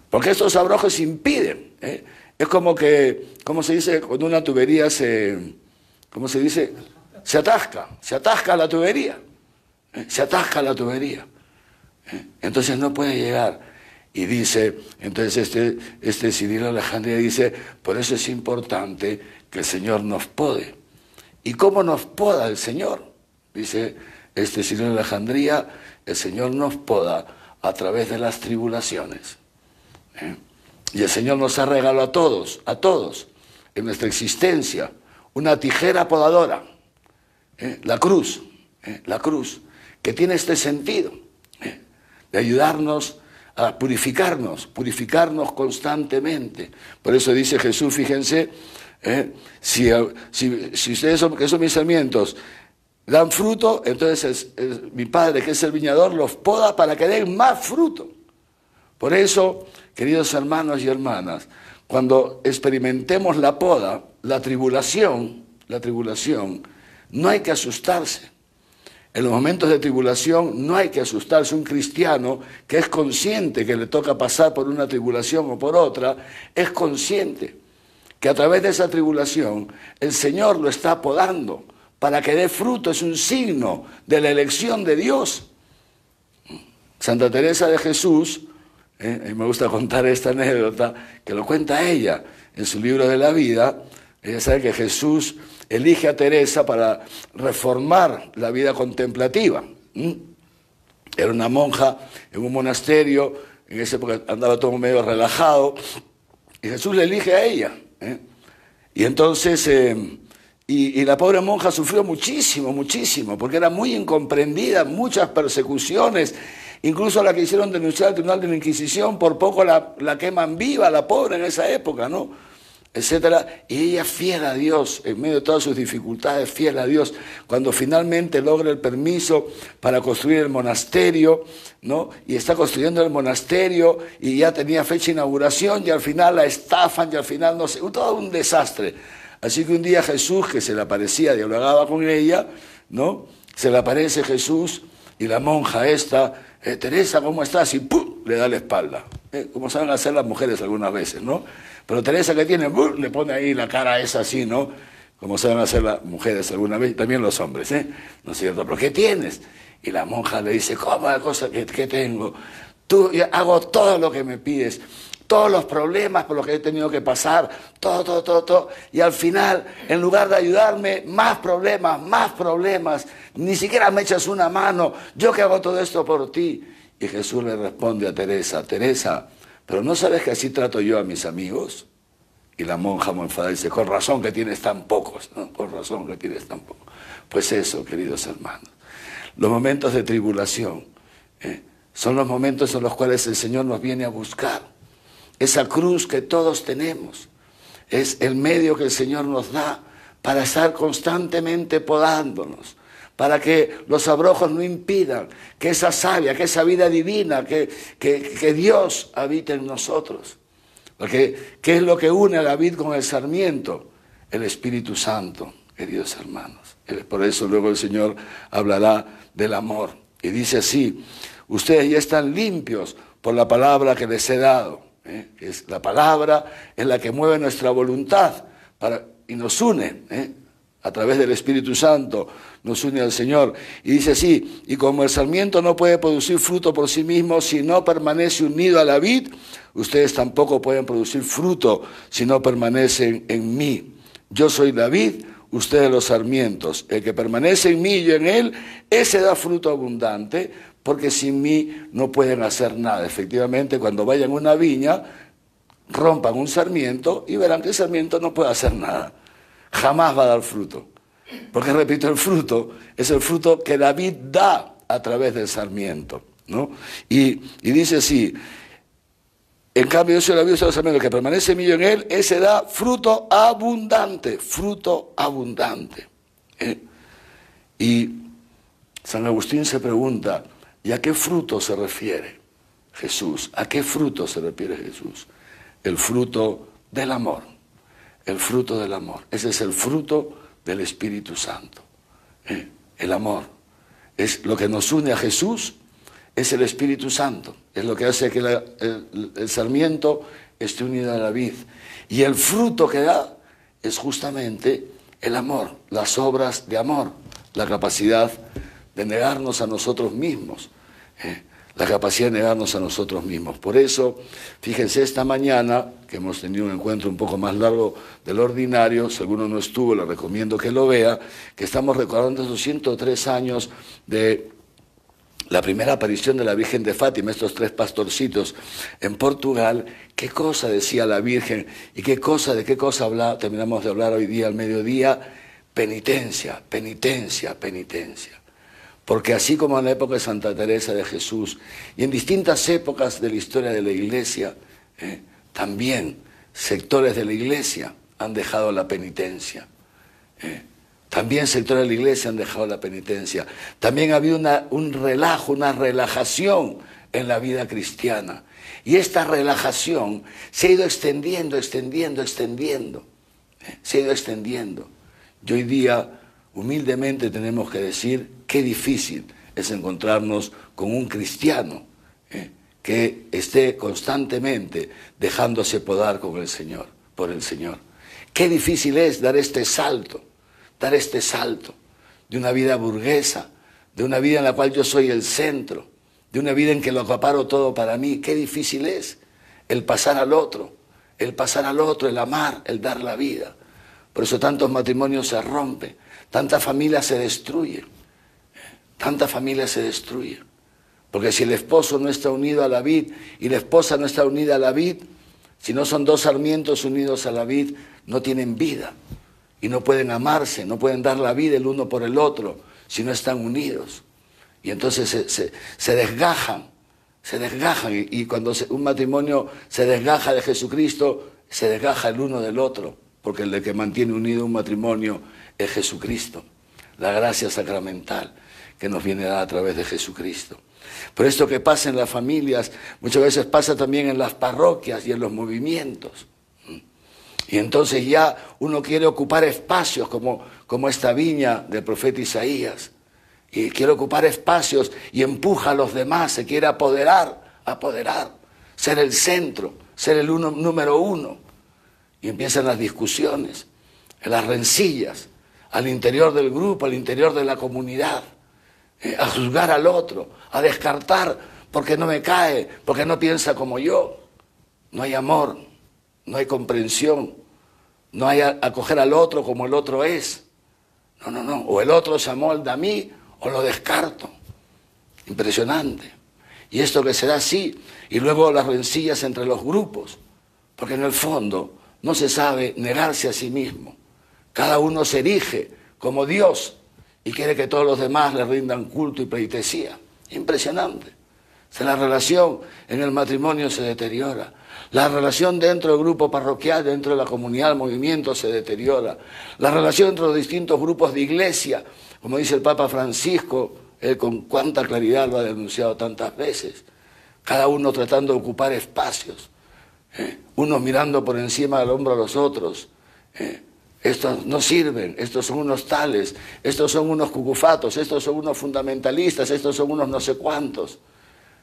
Porque estos abrojos impiden. Es como que, ¿cómo se dice? Cuando una tubería ¿cómo se dice? Se atasca la tubería. Se atasca la tubería. Entonces no puede llegar. Y dice, entonces este Cirilo de Alejandría dice, por eso es importante que el Señor nos pode. ¿Y cómo nos poda el Señor? Dice este Cirilo de Alejandría, el Señor nos poda a través de las tribulaciones. Y el Señor nos ha regalado a todos, en nuestra existencia, una tijera podadora, la cruz, que tiene este sentido, de ayudarnos a purificarnos constantemente. Por eso dice Jesús, fíjense, si ustedes que son mis sarmientos, dan fruto, entonces mi Padre, que es el viñador, los poda para que den más fruto. Por eso, queridos hermanos y hermanas, cuando experimentemos la poda, la tribulación, no hay que asustarse. En los momentos de tribulación no hay que asustarse. Un cristiano que es consciente que le toca pasar por una tribulación o por otra, es consciente que a través de esa tribulación el Señor lo está podando para que dé fruto. Es un signo de la elección de Dios. Santa Teresa de Jesús, y me gusta contar esta anécdota, que lo cuenta ella en su libro de la vida. Ella sabe que Jesús elige a Teresa para reformar la vida contemplativa. Era una monja en un monasterio, en esa época andaba todo medio relajado, y Jesús le elige a ella. Y entonces, y la pobre monja sufrió muchísimo, porque era muy incomprendida, muchas persecuciones, incluso la que hicieron denunciar al Tribunal de la Inquisición, por poco la queman viva, la pobre en esa época, ¿no? Etcétera, y ella fiel a Dios, en medio de todas sus dificultades, fiel a Dios, cuando finalmente logra el permiso para construir el monasterio, ¿no? Y está construyendo el monasterio, y ya tenía fecha de inauguración, y al final la estafan, y al final, no sé, todo un desastre. Así que un día Jesús, que se le aparecía, dialogaba con ella, ¿no? Se le aparece Jesús, y la monja esta, Teresa, ¿cómo estás? Y ¡pum!, le da la espalda, como saben hacer las mujeres algunas veces, ¿no? Pero Teresa, que tiene, le pone ahí la cara esa así, ¿no? Como saben hacer las mujeres alguna vez, y también los hombres, ¿no es cierto? ¿Pero qué tienes? Y la monja le dice, ¿cómo la cosa que tengo? Yo hago todo lo que me pides, todos los problemas por los que he tenido que pasar, todo. Y al final, en lugar de ayudarme, más problemas, ni siquiera me echas una mano, yo que hago todo esto por ti. Y Jesús le responde a Teresa, ¿pero no sabes que así trato yo a mis amigos? Y la monja muy enfadada dice, con razón que tienes tan pocos, ¿no? Con razón que tienes tan pocos. Pues eso, queridos hermanos, los momentos de tribulación son los momentos en los cuales el Señor nos viene a buscar. Esa cruz que todos tenemos es el medio que el Señor nos da para estar constantemente podándonos, para que los abrojos no impidan que esa savia, que esa vida divina, que Dios habite en nosotros. Porque, ¿qué es lo que une a la vid con el sarmiento? El Espíritu Santo, queridos hermanos. Por eso luego el Señor hablará del amor. Y dice así, ustedes ya están limpios por la palabra que les he dado. Que es la palabra en la que mueve nuestra voluntad y nos une, a través del Espíritu Santo, nos une al Señor. Y dice así, y como el sarmiento no puede producir fruto por sí mismo si no permanece unido a la vid, ustedes tampoco pueden producir fruto si no permanecen en mí. Yo soy la vid, ustedes los sarmientos. El que permanece en mí y yo en él, ese da fruto abundante, porque sin mí no pueden hacer nada. Efectivamente, cuando vayan a una viña, rompan un sarmiento y verán que el sarmiento no puede hacer nada. Jamás va a dar fruto. Porque, repito, el fruto es el fruto que la vid da a través del sarmiento, ¿no? Y dice así, en cambio yo soy la vid, soy el sarmiento, el que permanece en mí y en él, ese da fruto abundante, Y San Agustín se pregunta, ¿y a qué fruto se refiere Jesús? ¿A qué fruto se refiere Jesús? El fruto del amor. El fruto del amor. Ese es el fruto del Espíritu Santo. El amor. Es lo que nos une a Jesús, es el Espíritu Santo. Es lo que hace que el sarmiento esté unido a la vid. Y el fruto que da es justamente el amor, las obras de amor, la capacidad de negarnos a nosotros mismos. La capacidad de negarnos a nosotros mismos. Por eso, fíjense, esta mañana, que hemos tenido un encuentro un poco más largo del ordinario, si alguno no estuvo, le recomiendo que lo vea, que estamos recordando esos 103 años de la primera aparición de la Virgen de Fátima, estos 3 pastorcitos en Portugal. ¿Qué cosa decía la Virgen? ¿Y de qué cosa terminamos de hablar hoy día al mediodía? Penitencia, penitencia, penitencia. Porque así como en la época de Santa Teresa de Jesús y en distintas épocas de la historia de la Iglesia, también sectores de la Iglesia han dejado la penitencia. También sectores de la Iglesia han dejado la penitencia. También ha habido un relajo, una relajación en la vida cristiana. Y esta relajación se ha ido extendiendo, extendiendo, extendiendo. Se ha ido extendiendo. Y hoy día, humildemente tenemos que decir qué difícil es encontrarnos con un cristiano que esté constantemente dejándose podar con el Señor, por el Señor. Qué difícil es dar este salto de una vida burguesa, de una vida en la cual yo soy el centro, de una vida en que lo acaparo todo para mí. Qué difícil es el pasar al otro, el amar, el dar la vida. Por eso tantos matrimonios se rompen, tantas familias se destruyen, porque si el esposo no está unido a la vid y la esposa no está unida a la vid, si no son 2 sarmientos unidos a la vid, no tienen vida y no pueden amarse, no pueden dar la vida el uno por el otro si no están unidos. Y entonces se desgajan, y cuando un matrimonio se desgaja de Jesucristo, se desgaja el uno del otro, porque el que mantiene unido un matrimonio es Jesucristo, la gracia sacramental que nos viene dada a través de Jesucristo. Pero esto que pasa en las familias, muchas veces pasa también en las parroquias y en los movimientos. Y entonces ya uno quiere ocupar espacios como esta viña del profeta Isaías. Y quiere ocupar espacios y empuja a los demás, se quiere apoderar, ser el centro, ser el número uno. Y empiezan las discusiones, las rencillas, al interior del grupo, al interior de la comunidad, a juzgar al otro, a descartar porque no me cae, porque no piensa como yo. No hay amor, no hay comprensión, no hay acoger al otro como el otro es. No, o el otro se amolda a mí o lo descarto. Impresionante. Y esto que se da así, y luego las rencillas entre los grupos, porque en el fondo no se sabe negarse a sí mismo. Cada uno se erige como Dios y quiere que todos los demás le rindan culto y pleitesía. Impresionante. La relación en el matrimonio se deteriora. La relación dentro del grupo parroquial, dentro de la comunidad, el movimiento se deteriora. La relación entre los distintos grupos de iglesia, como dice el Papa Francisco, él con cuánta claridad lo ha denunciado tantas veces. Cada uno tratando de ocupar espacios. Unos mirando por encima del hombro a los otros. Estos no sirven, estos son unos tales, estos son unos cucufatos, estos son unos fundamentalistas, estos son unos no sé cuántos.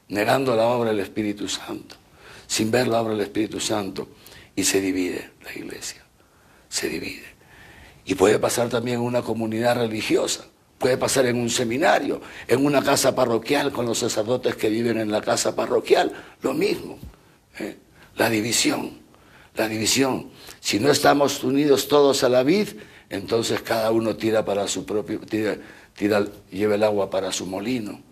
Negando la obra del Espíritu Santo, sin ver la obra del Espíritu Santo, y se divide la iglesia, se divide. Y puede pasar también en una comunidad religiosa, puede pasar en un seminario, en una casa parroquial con los sacerdotes que viven en la casa parroquial, lo mismo. La división. Si no estamos unidos todos a la vid, entonces cada uno tira para su propio, lleva el agua para su molino.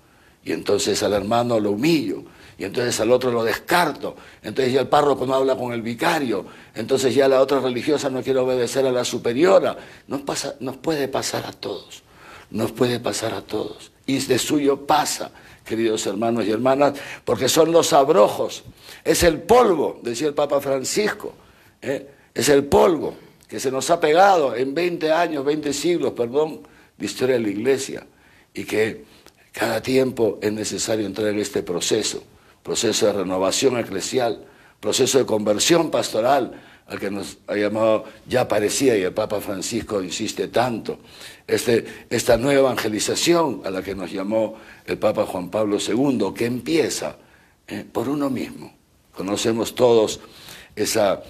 Y entonces al hermano lo humillo, y entonces al otro lo descarto, entonces ya el párroco no habla con el vicario, entonces ya la otra religiosa no quiere obedecer a la superiora. Nos puede pasar a todos, y de suyo pasa, queridos hermanos y hermanas, porque son los abrojos, es el polvo, decía el Papa Francisco, es el polvo que se nos ha pegado en 20 siglos, de historia de la Iglesia, y que cada tiempo es necesario entrar en este proceso de renovación eclesial, proceso de conversión pastoral al que nos ha llamado, ya parecía, y el Papa Francisco insiste tanto, esta nueva evangelización a la que nos llamó el Papa Juan Pablo II, que empieza por uno mismo. Conocemos todos esa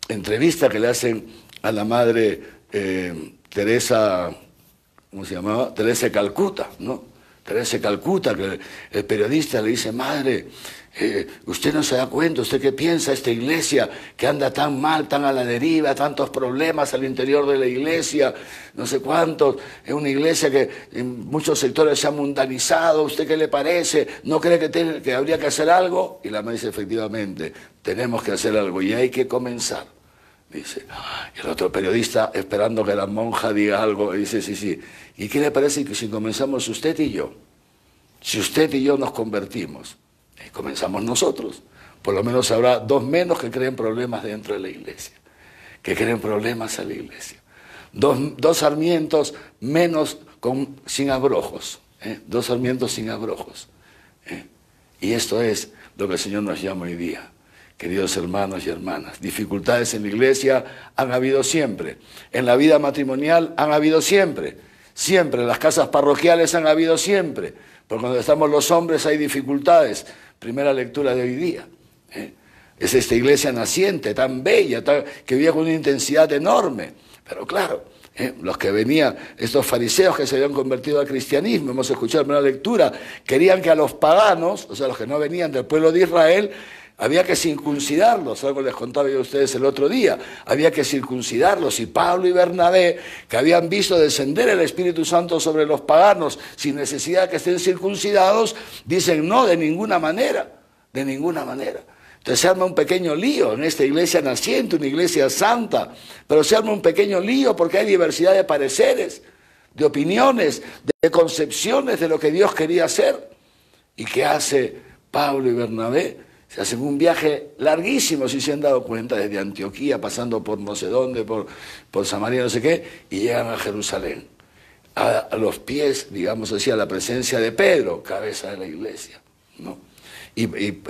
entrevista que le hacen a la madre Teresa, ¿cómo se llamaba? Teresa de Calcuta, ¿no? Teresa de Calcuta, que el periodista le dice: madre, usted no se da cuenta, ¿usted qué piensa? Esta iglesia que anda tan mal, tan a la deriva, tantos problemas al interior de la iglesia, no sé cuántos, es una iglesia que en muchos sectores se ha mundanizado, ¿usted qué le parece? ¿No cree que habría que hacer algo? Y la madre dice: efectivamente, tenemos que hacer algo y hay que comenzar. Dice, y el otro periodista, esperando que la monja diga algo, dice: sí, sí. ¿Y qué le parece que si comenzamos usted y yo? Si usted y yo nos convertimos, y comenzamos nosotros, por lo menos habrá dos menos que creen problemas dentro de la iglesia, que creen problemas a la iglesia. Dos sarmientos menos sin abrojos, dos sarmientos sin abrojos. Y esto es lo que el Señor nos llama hoy día. Queridos hermanos y hermanas, dificultades en la iglesia han habido siempre, en la vida matrimonial han habido siempre, siempre, en las casas parroquiales han habido siempre, porque cuando estamos los hombres hay dificultades. Primera lectura de hoy día. Es esta iglesia naciente, tan bella, que vivía con una intensidad enorme, pero claro, los que venían, estos fariseos que se habían convertido al cristianismo, hemos escuchado en la primera lectura, querían que a los paganos, o sea, los que no venían del pueblo de Israel, había que circuncidarlos, algo les contaba yo a ustedes el otro día, había que circuncidarlos, y Pablo y Bernabé, que habían visto descender el Espíritu Santo sobre los paganos sin necesidad de que estén circuncidados, dicen: no, de ninguna manera, de ninguna manera. Entonces se arma un pequeño lío en esta iglesia naciente, una iglesia santa, pero se arma un pequeño lío porque hay diversidad de pareceres, de opiniones, de concepciones de lo que Dios quería hacer. ¿Y qué hace Pablo y Bernabé? Se hacen un viaje larguísimo, si se han dado cuenta, desde Antioquía, pasando por no sé dónde, por Samaria, no sé qué, y llegan a Jerusalén, a los pies, digamos así, a la presencia de Pedro, cabeza de la iglesia, ¿no? Y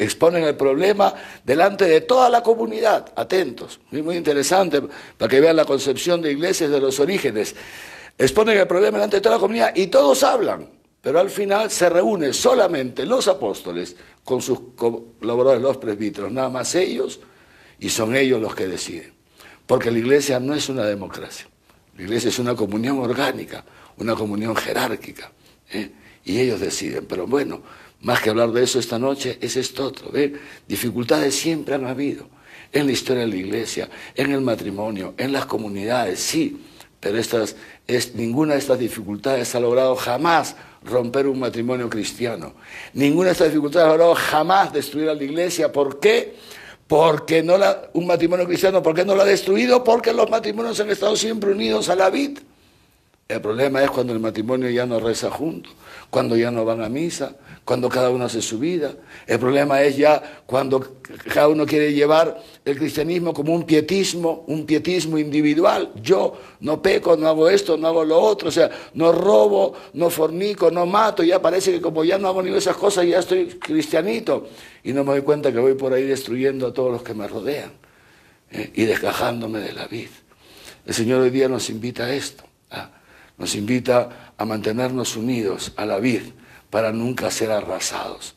exponen el problema delante de toda la comunidad, atentos, muy interesante, para que vean la concepción de iglesias de los orígenes. Exponen el problema delante de toda la comunidad y todos hablan, pero al final se reúnen solamente los apóstoles con sus colaboradores, los presbíteros, nada más ellos, y son ellos los que deciden. Porque la iglesia no es una democracia, la iglesia es una comunión orgánica, una comunión jerárquica, y ellos deciden. Pero bueno, más que hablar de eso esta noche, es esto otro. Dificultades siempre han habido en la historia de la iglesia, en el matrimonio, en las comunidades, sí, pero ninguna de estas dificultades ha logrado jamás romper un matrimonio cristiano. Ninguna de estas dificultades ha logrado jamás destruir a la iglesia. ¿Por qué? Porque un matrimonio cristiano, ¿por qué no lo ha destruido? Porque los matrimonios han estado siempre unidos a la vid. El problema es cuando el matrimonio ya no reza junto, cuando ya no van a misa, cuando cada uno hace su vida. El problema es ya cuando cada uno quiere llevar el cristianismo como un pietismo individual. Yo no peco, no hago esto, no hago lo otro, o sea, no robo, no fornico, no mato, ya parece que como ya no hago ni esas cosas, ya estoy cristianito. Y no me doy cuenta que voy por ahí destruyendo a todos los que me rodean y desgajándome de la vid. El Señor hoy día nos invita a esto. Nos invita a mantenernos unidos a la vid para nunca ser arrasados.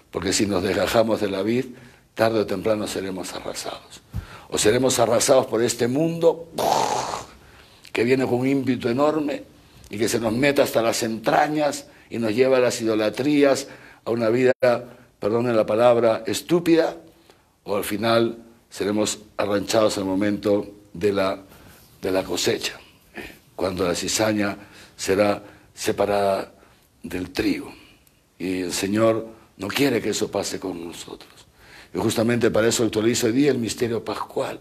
Porque si nos desgajamos de la vid, tarde o temprano seremos arrasados. O seremos arrasados por este mundo que viene con un ímpetu enorme y que se nos mete hasta las entrañas y nos lleva a las idolatrías, a una vida, perdone la palabra, estúpida, o al final seremos arranchados al momento de la cosecha, cuando la cizaña será separada del trigo. Y el Señor no quiere que eso pase con nosotros. Y justamente para eso actualizo hoy día el misterio pascual.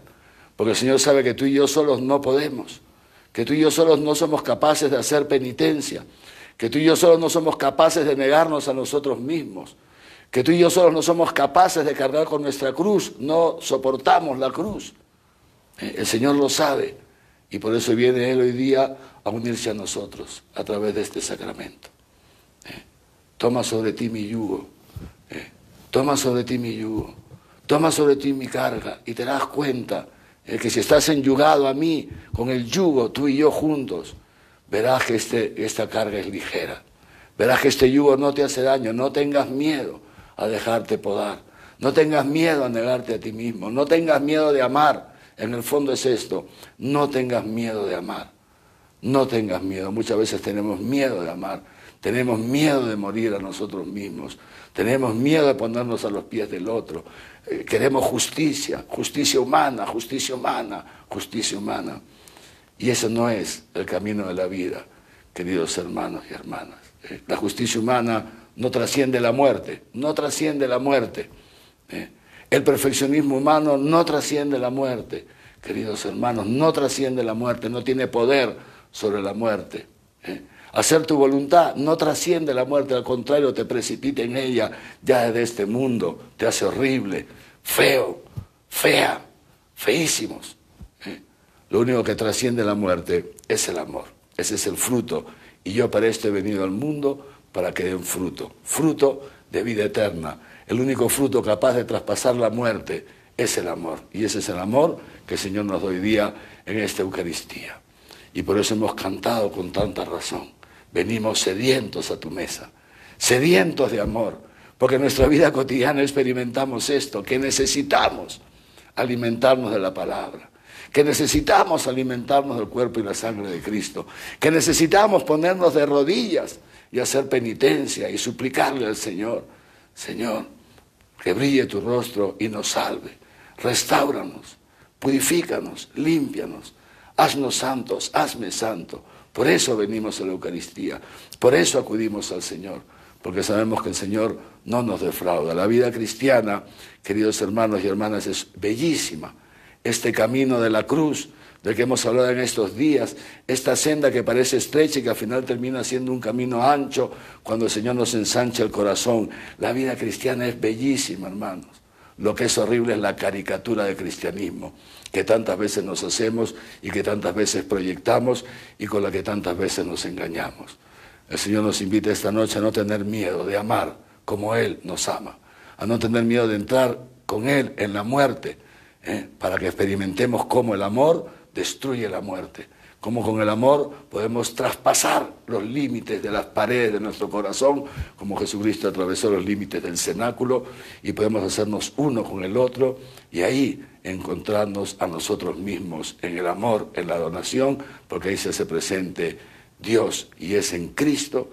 Porque el Señor sabe que tú y yo solos no podemos, que tú y yo solos no somos capaces de hacer penitencia, que tú y yo solos no somos capaces de negarnos a nosotros mismos, que tú y yo solos no somos capaces de cargar con nuestra cruz, no soportamos la cruz. El Señor lo sabe. Y por eso viene Él hoy día a unirse a nosotros a través de este sacramento. Toma sobre ti mi yugo, toma sobre ti mi yugo, toma sobre ti mi carga, y te das cuenta Que si estás enyugado a mí, con el yugo, tú y yo juntos, verás que esta carga es ligera. Verás que este yugo no te hace daño. No tengas miedo a dejarte podar. No tengas miedo a negarte a ti mismo. No tengas miedo de amar. En el fondo es esto. No tengas miedo de amar. No tengas miedo. Muchas veces tenemos miedo de amar. Tenemos miedo de morir a nosotros mismos. Tenemos miedo de ponernos a los pies del otro. Queremos justicia, justicia humana, justicia humana, justicia humana. Y eso no es el camino de la vida, queridos hermanos y hermanas. La justicia humana no trasciende la muerte, no trasciende la muerte. El perfeccionismo humano no trasciende la muerte, queridos hermanos, no trasciende la muerte, no tiene poder sobre la muerte. Hacer tu voluntad no trasciende la muerte, al contrario, te precipita en ella ya desde este mundo, te hace horrible, feo, fea, feísimos. Lo único que trasciende la muerte es el amor, ese es el fruto. Y yo para esto he venido al mundo, para que den fruto, fruto de vida eterna. El único fruto capaz de traspasar la muerte es el amor. Y ese es el amor que el Señor nos da hoy día en esta Eucaristía. Y por eso hemos cantado con tanta razón. Venimos sedientos a tu mesa, sedientos de amor, porque en nuestra vida cotidiana experimentamos esto, que necesitamos alimentarnos de la palabra, que necesitamos alimentarnos del cuerpo y la sangre de Cristo, que necesitamos ponernos de rodillas y hacer penitencia y suplicarle al Señor, Señor, que brille tu rostro y nos salve, restáuranos, purifícanos, límpianos, haznos santos, hazme santo. Por eso venimos a la Eucaristía, por eso acudimos al Señor, porque sabemos que el Señor no nos defrauda. La vida cristiana, queridos hermanos y hermanas, es bellísima. Este camino de la cruz, del que hemos hablado en estos días, esta senda que parece estrecha y que al final termina siendo un camino ancho cuando el Señor nos ensancha el corazón. La vida cristiana es bellísima, hermanos. Lo que es horrible es la caricatura del cristianismo, que tantas veces nos hacemos y que tantas veces proyectamos y con la que tantas veces nos engañamos. El Señor nos invita esta noche a no tener miedo de amar como Él nos ama, a no tener miedo de entrar con Él en la muerte, para que experimentemos cómo el amor destruye la muerte, cómo con el amor podemos traspasar los límites de las paredes de nuestro corazón, como Jesucristo atravesó los límites del cenáculo, y podemos hacernos uno con el otro, y ahí encontrarnos a nosotros mismos en el amor, en la donación, porque ahí se hace presente Dios, y es en Cristo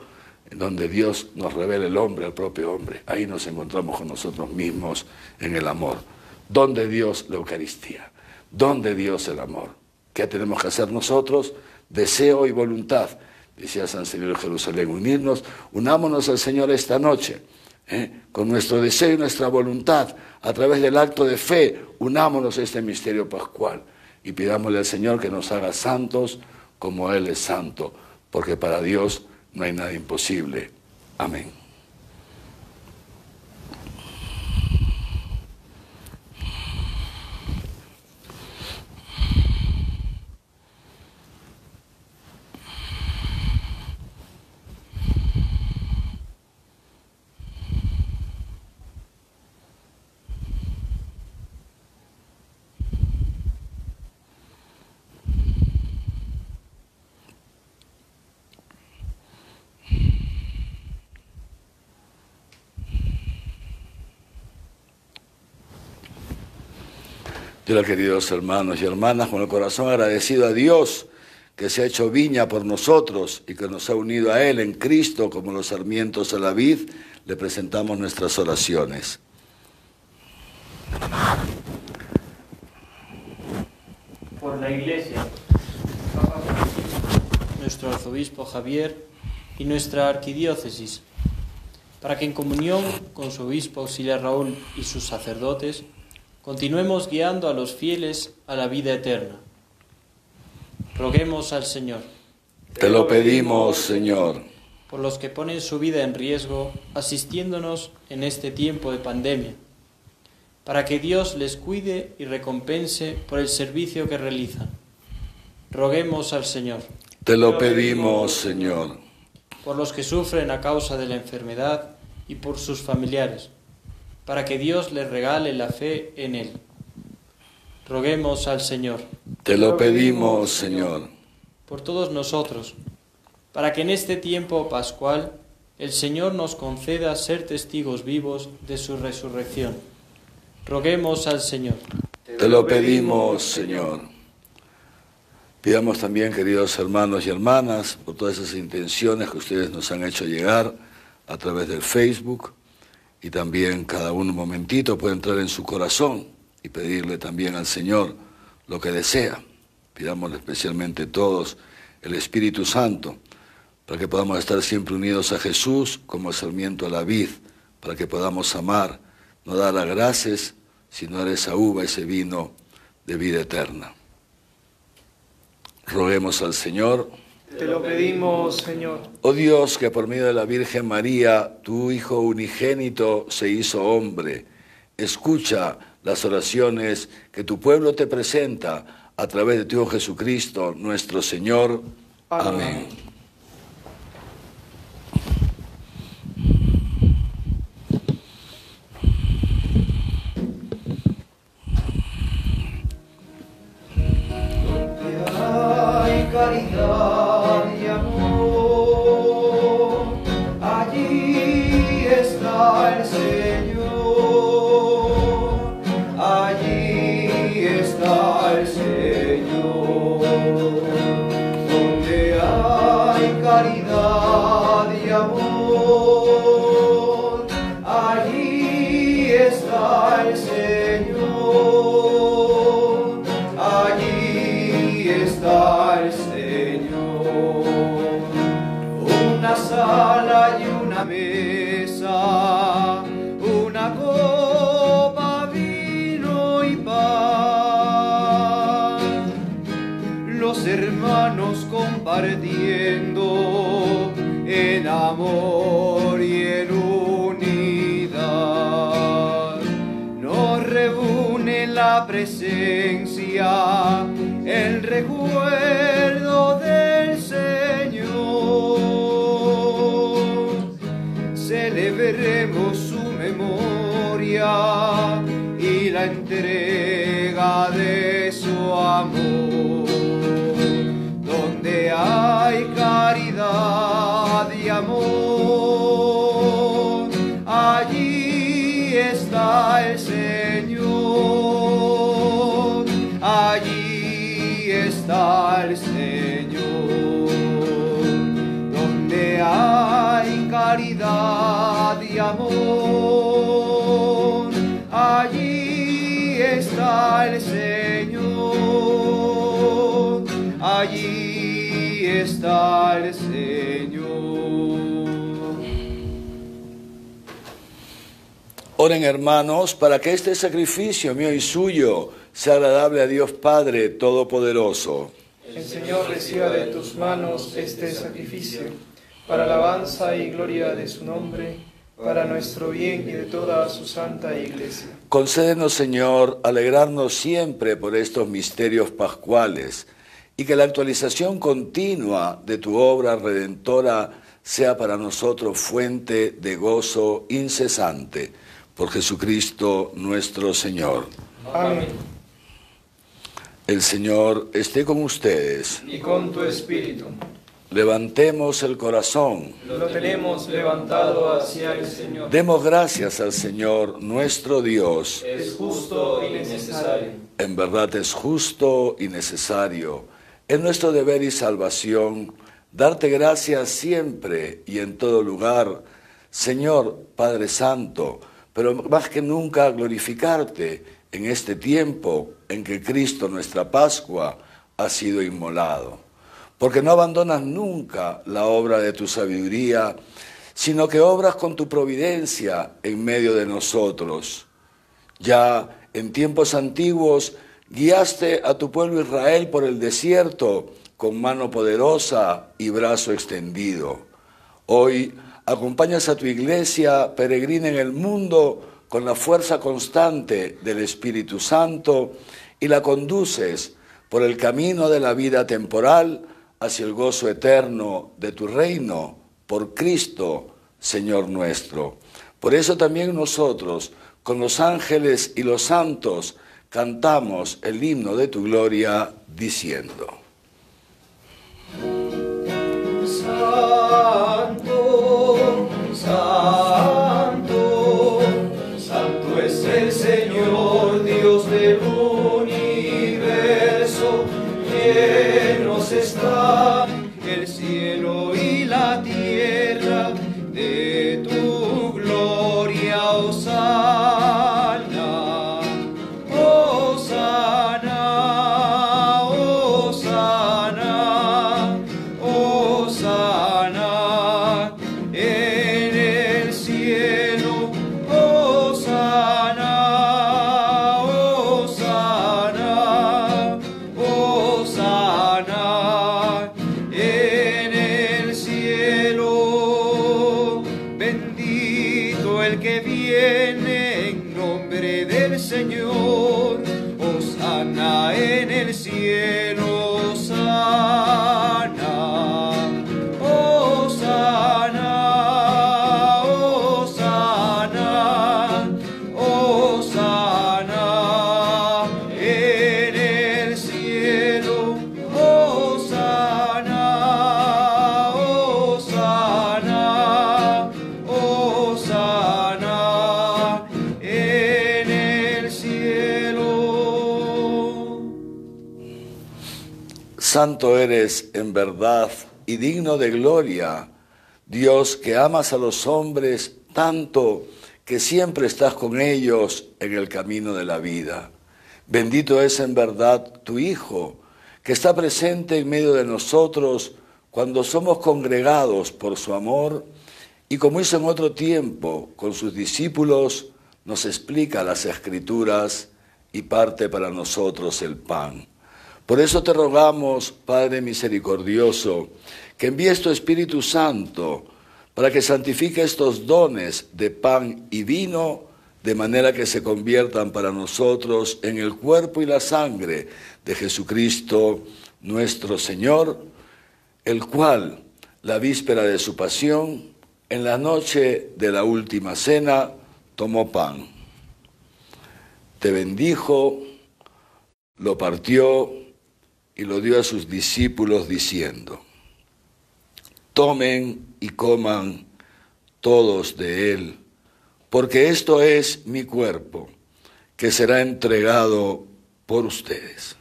en donde Dios nos revela el hombre, el propio hombre. Ahí nos encontramos con nosotros mismos en el amor. ¿Dónde Dios la Eucaristía? ¿Dónde Dios el amor? ¿Qué tenemos que hacer nosotros? Deseo y voluntad. Decía San Cirilo de Jerusalén, unámonos al Señor esta noche, con nuestro deseo y nuestra voluntad, a través del acto de fe, unámonos a este misterio pascual y pidámosle al Señor que nos haga santos como Él es santo, porque para Dios no hay nada imposible. Amén. Hola, queridos hermanos y hermanas, con el corazón agradecido a Dios que se ha hecho viña por nosotros y que nos ha unido a Él en Cristo como los sarmientos a la vid, le presentamos nuestras oraciones. Por la Iglesia, nuestro arzobispo Javier y nuestra arquidiócesis, para que en comunión con su obispo auxiliar Raúl y sus sacerdotes, continuemos guiando a los fieles a la vida eterna. Roguemos al Señor. Te lo pedimos, Señor. Por los que ponen su vida en riesgo asistiéndonos en este tiempo de pandemia, para que Dios les cuide y recompense por el servicio que realizan. Roguemos al Señor. Te lo pedimos, Señor. Por los que sufren a causa de la enfermedad y por sus familiares, para que Dios les regale la fe en Él. Roguemos al Señor. Te lo pedimos, Señor. Por todos nosotros, para que en este tiempo pascual el Señor nos conceda ser testigos vivos de su resurrección. Roguemos al Señor. Te lo pedimos, Señor. Pidamos también, queridos hermanos y hermanas, por todas esas intenciones que ustedes nos han hecho llegar a través del Facebook, y también cada uno un momentito puede entrar en su corazón y pedirle también al Señor lo que desea. Pidámosle especialmente todos el Espíritu Santo, para que podamos estar siempre unidos a Jesús como sarmiento a la vid, para que podamos amar, no dar a gracias, sino dar esa uva, ese vino de vida eterna. Roguemos al Señor. Te lo pedimos, Señor. Oh Dios, que por medio de la Virgen María, tu Hijo unigénito se hizo hombre, escucha las oraciones que tu pueblo te presenta a través de tu Hijo Jesucristo, nuestro Señor. Amén. Hay caridad y amor, allí está el Señor, allí está el Señor. Donde hay caridad y amor, allí está el Señor, allí está el Señor. Una sala y una mesa, una copa, vino y pan, los hermanos compartiendo en amor y en unidad. Nos reúne la presencia, el recuerdo del Señor. Celebremos su memoria y la entrega de su amor. Donde hay caridad y amor, allí está el Señor, allí está el Señor. Donde hay caridad y amor, allí está el Señor, allí está el Señor. Oren, hermanos, para que este sacrificio mío y suyo sea agradable a Dios Padre Todopoderoso. El Señor reciba de tus manos este sacrificio, para alabanza y gloria de su nombre, para nuestro bien y de toda su santa Iglesia. Concédenos, Señor, alegrarnos siempre por estos misterios pascuales, y que la actualización continua de tu obra redentora sea para nosotros fuente de gozo incesante. Por Jesucristo nuestro Señor. Amén. El Señor esté con ustedes. Y con tu espíritu. Levantemos el corazón. Lo tenemos levantado hacia el Señor. Demos gracias al Señor nuestro Dios. Es justo y necesario. En verdad es justo y necesario. Es nuestro deber y salvación darte gracias siempre y en todo lugar, Señor Padre Santo, pero más que nunca glorificarte en este tiempo en que Cristo, nuestra Pascua, ha sido inmolado. Porque no abandonas nunca la obra de tu sabiduría, sino que obras con tu providencia en medio de nosotros. Ya en tiempos antiguos guiaste a tu pueblo Israel por el desierto con mano poderosa y brazo extendido. Hoy acompañas a tu iglesia peregrina en el mundo con la fuerza constante del Espíritu Santo y la conduces por el camino de la vida temporal hacia el gozo eterno de tu reino, por Cristo, Señor nuestro. Por eso también nosotros, con los ángeles y los santos, cantamos el himno de tu gloria diciendo: Santo, santo, santo es el Señor, Dios del universo. Llenos está el cielo y la tierra de tu gloria, Hosana, Hosana, Hosana, Hosana en el cielo, Hosana, Hosana, Hosana en el cielo. Bendito el que viene en nombre del Señor, Hosana en el cielo, Hosana, Hosana, Hosana, Hosana en el cielo, Hosana, Hosana, Hosana en el cielo. Santo eres en verdad y digno de gloria, Dios que amas a los hombres tanto que siempre estás con ellos en el camino de la vida. Bendito es en verdad tu Hijo, que está presente en medio de nosotros cuando somos congregados por su amor, y como hizo en otro tiempo con sus discípulos, nos explica las Escrituras y parte para nosotros el pan. Por eso te rogamos, Padre misericordioso, que envíes tu Espíritu Santo para que santifique estos dones de pan y vino, de manera que se conviertan para nosotros en el cuerpo y la sangre de Jesucristo nuestro Señor, el cual, la víspera de su pasión, en la noche de la última cena, tomó pan. Te bendijo, lo partió y lo dio a sus discípulos diciendo: tomen y coman todos de él, porque esto es mi cuerpo, que será entregado por ustedes.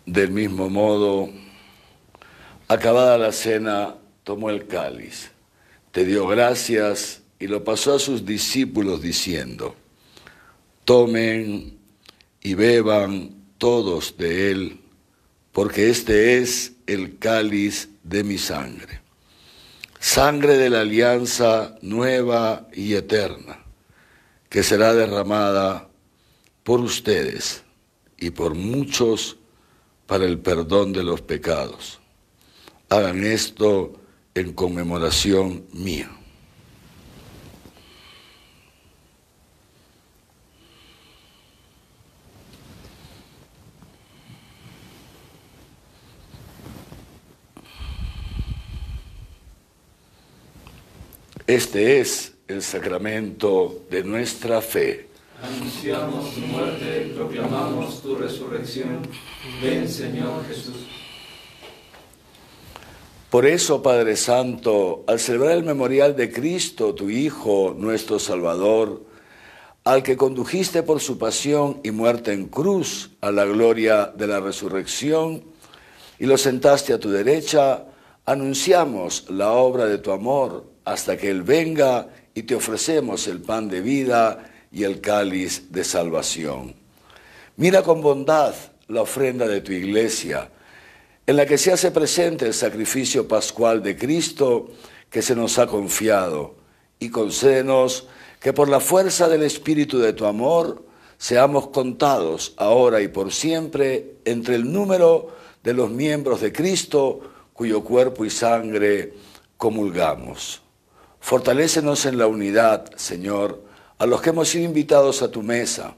Del mismo modo, acabada la cena, tomó el cáliz, te dio gracias y lo pasó a sus discípulos diciendo: tomen y beban todos de él, porque este es el cáliz de mi sangre, sangre de la alianza nueva y eterna, que será derramada por ustedes y por muchos para el perdón de los pecados. Hagan esto en conmemoración mía. Este es el sacramento de nuestra fe. Anunciamos tu muerte, proclamamos tu resurrección. Ven, Señor Jesús. Por eso, Padre Santo, al celebrar el memorial de Cristo, tu Hijo, nuestro Salvador, al que condujiste por su pasión y muerte en cruz a la gloria de la resurrección, y lo sentaste a tu derecha, anunciamos la obra de tu amor hasta que Él venga, y te ofrecemos el pan de vida y el cáliz de salvación. Mira con bondad la ofrenda de tu iglesia, en la que se hace presente el sacrificio pascual de Cristo que se nos ha confiado, y concédenos que por la fuerza del Espíritu de tu amor seamos contados ahora y por siempre entre el número de los miembros de Cristo, cuyo cuerpo y sangre comulgamos. Fortalécenos en la unidad, Señor, a los que hemos sido invitados a tu mesa,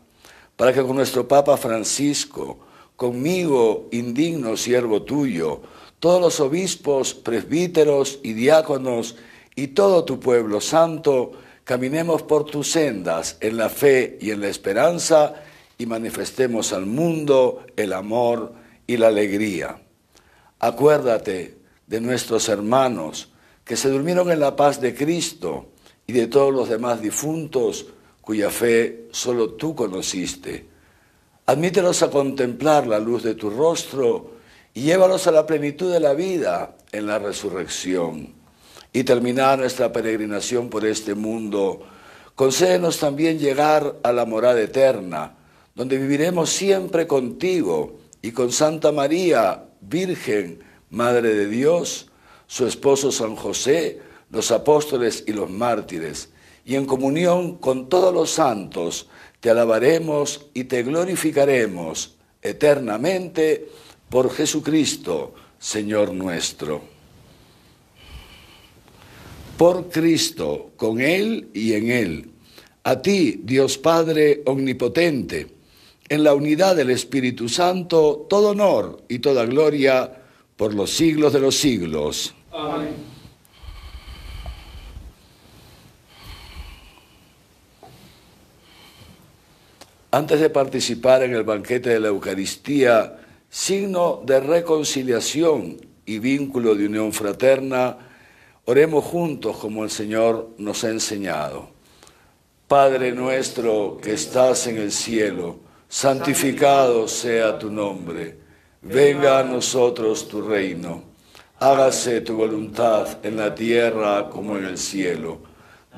para que con nuestro Papa Francisco, conmigo, indigno siervo tuyo, todos los obispos, presbíteros y diáconos y todo tu pueblo santo, caminemos por tus sendas en la fe y en la esperanza y manifestemos al mundo el amor y la alegría. Acuérdate de nuestros hermanos que se durmieron en la paz de Cristo y de todos los demás difuntos cuya fe solo tú conociste. Admítelos a contemplar la luz de tu rostro y llévalos a la plenitud de la vida en la resurrección. Y terminar nuestra peregrinación por este mundo, concédenos también llegar a la morada eterna, donde viviremos siempre contigo y con Santa María, Virgen, Madre de Dios, su esposo San José, los apóstoles y los mártires, y en comunión con todos los santos, te alabaremos y te glorificaremos eternamente por Jesucristo, Señor nuestro. Por Cristo, con Él y en Él, a ti, Dios Padre omnipotente, en la unidad del Espíritu Santo, todo honor y toda gloria por los siglos de los siglos. Amén. Antes de participar en el banquete de la Eucaristía, signo de reconciliación y vínculo de unión fraterna, oremos juntos como el Señor nos ha enseñado. Padre nuestro que estás en el cielo, santificado sea tu nombre. Venga a nosotros tu reino. Hágase tu voluntad en la tierra como en el cielo.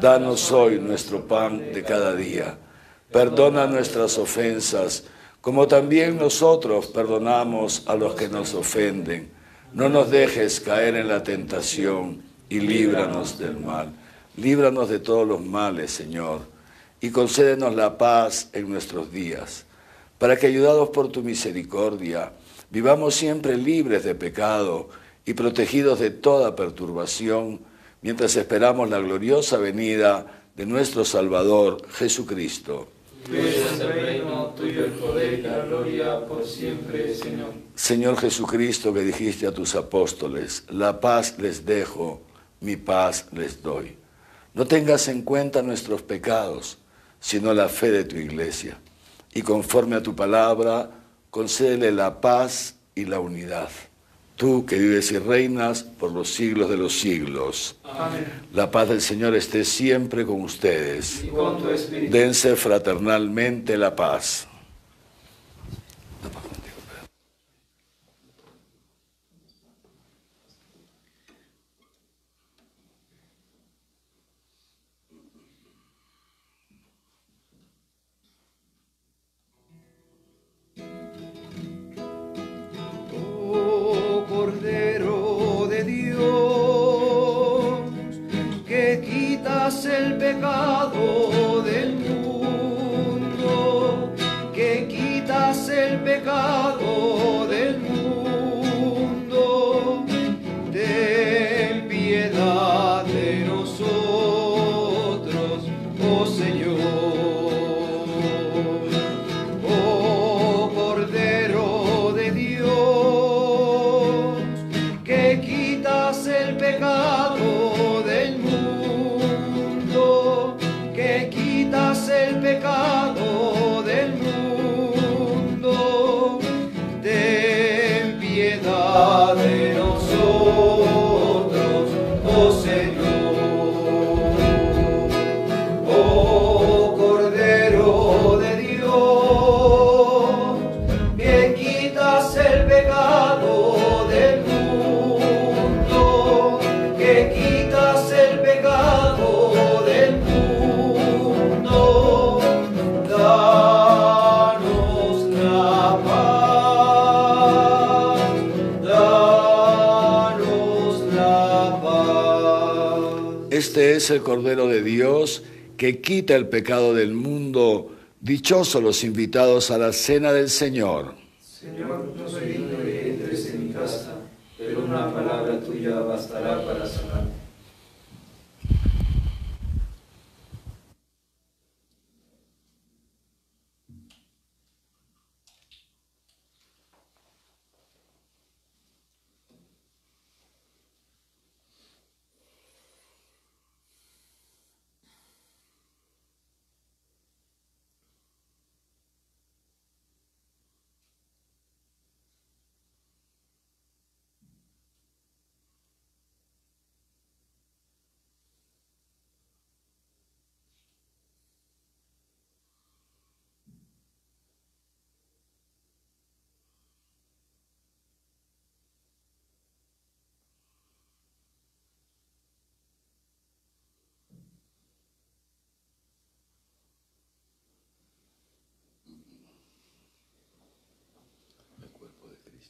Danos hoy nuestro pan de cada día. Perdona nuestras ofensas, como también nosotros perdonamos a los que nos ofenden. No nos dejes caer en la tentación y líbranos del mal. Líbranos de todos los males, Señor, y concédenos la paz en nuestros días, para que, ayudados por tu misericordia, vivamos siempre libres de pecado y protegidos de toda perturbación, mientras esperamos la gloriosa venida de nuestro Salvador, Jesucristo. Tuyo es el reino, tuyo el poder y la gloria por siempre, Señor. Señor Jesucristo, que dijiste a tus apóstoles, la paz les dejo, mi paz les doy. No tengas en cuenta nuestros pecados, sino la fe de tu iglesia. Y conforme a tu palabra, concédele la paz y la unidad. Tú que vives y reinas por los siglos de los siglos. Amén. La paz del Señor esté siempre con ustedes. Y con tu espíritu. Dense fraternalmente la paz. Oh Cordero de Dios, que quitas el pecado del mundo, que quitas el pecado del mundo, ten piedad de nosotros, oh Señor. Oh Cordero de Dios, que quitas el pecado del mundo, que quitas el pecado del mundo, ten piedad de nosotros, oh Señor. Oh Cordero de Dios, que quitas el pecado del mundo, que quitas el pecado del mundo, danos la paz, danos la paz. Este es el Cordero de Dios que quita el pecado del mundo. Dichosos los invitados a la cena del Señor. Señor, no soy digno de que entres en mi casa, pero una palabra tuya bastará para sanarme.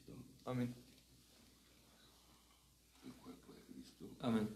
Cristo. Amén. El cuerpo de Cristo. Amén.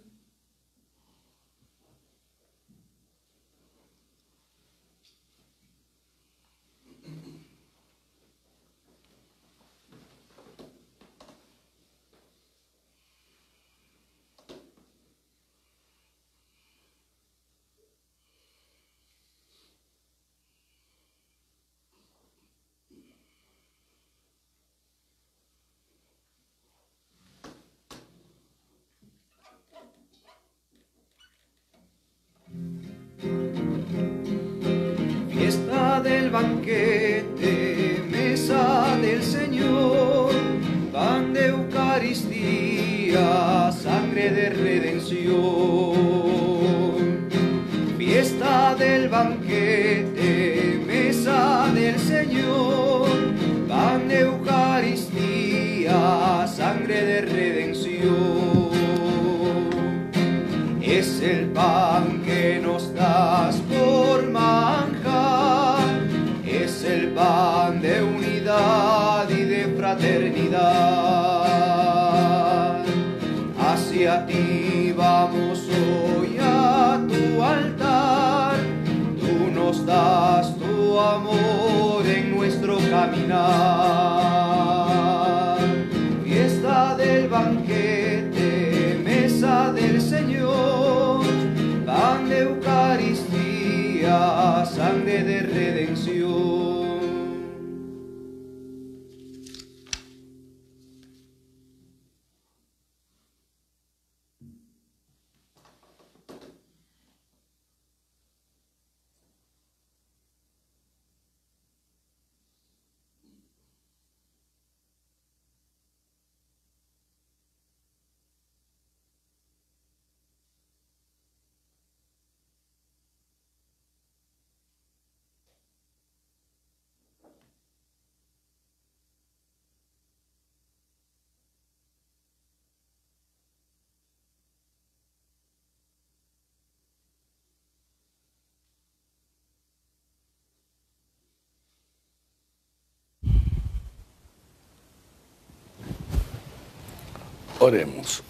Fiesta del banquete, mesa del Señor, pan de Eucaristía, sangre de redención. Fiesta del banquete, mesa del Señor, pan de Eucaristía, sangre de redención. Es el pan que nos das por manjar, es el pan de unidad y de fraternidad. Hacia ti vamos hoy a tu altar, tú nos das tu amor en nuestro caminar. Fiesta del banquete, mesa del Señor, pan de Eucaristía, sangre de redención. Oremos.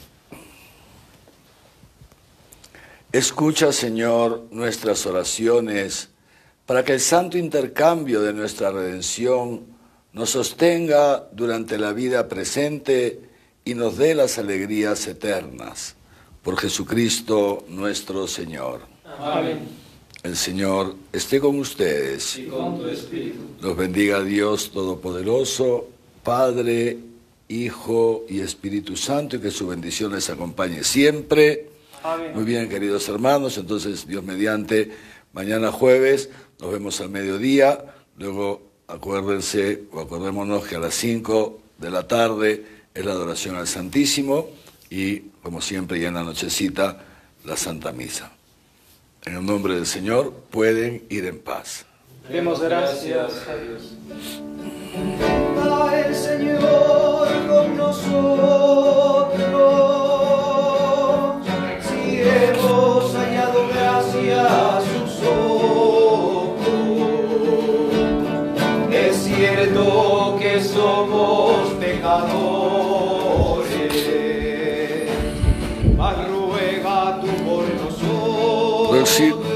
Escucha, Señor, nuestras oraciones para que el santo intercambio de nuestra redención nos sostenga durante la vida presente y nos dé las alegrías eternas. Por Jesucristo nuestro Señor. Amén. El Señor esté con ustedes. Y con tu espíritu. Los bendiga Dios Todopoderoso, Padre, Hijo y Espíritu Santo, y que su bendición les acompañe siempre. Amén. Muy bien, queridos hermanos, entonces, Dios mediante, mañana jueves nos vemos al mediodía, luego acuérdense o acordémonos que a las 5 de la tarde es la adoración al Santísimo y, como siempre, ya en la nochecita, la Santa Misa. En el nombre del Señor pueden ir en paz. Demos gracias a Dios. Venga el Señor con nosotros, si hemos hallado gracia a sus ojos. Es cierto que somos pecadores, mas ruega tú por nosotros.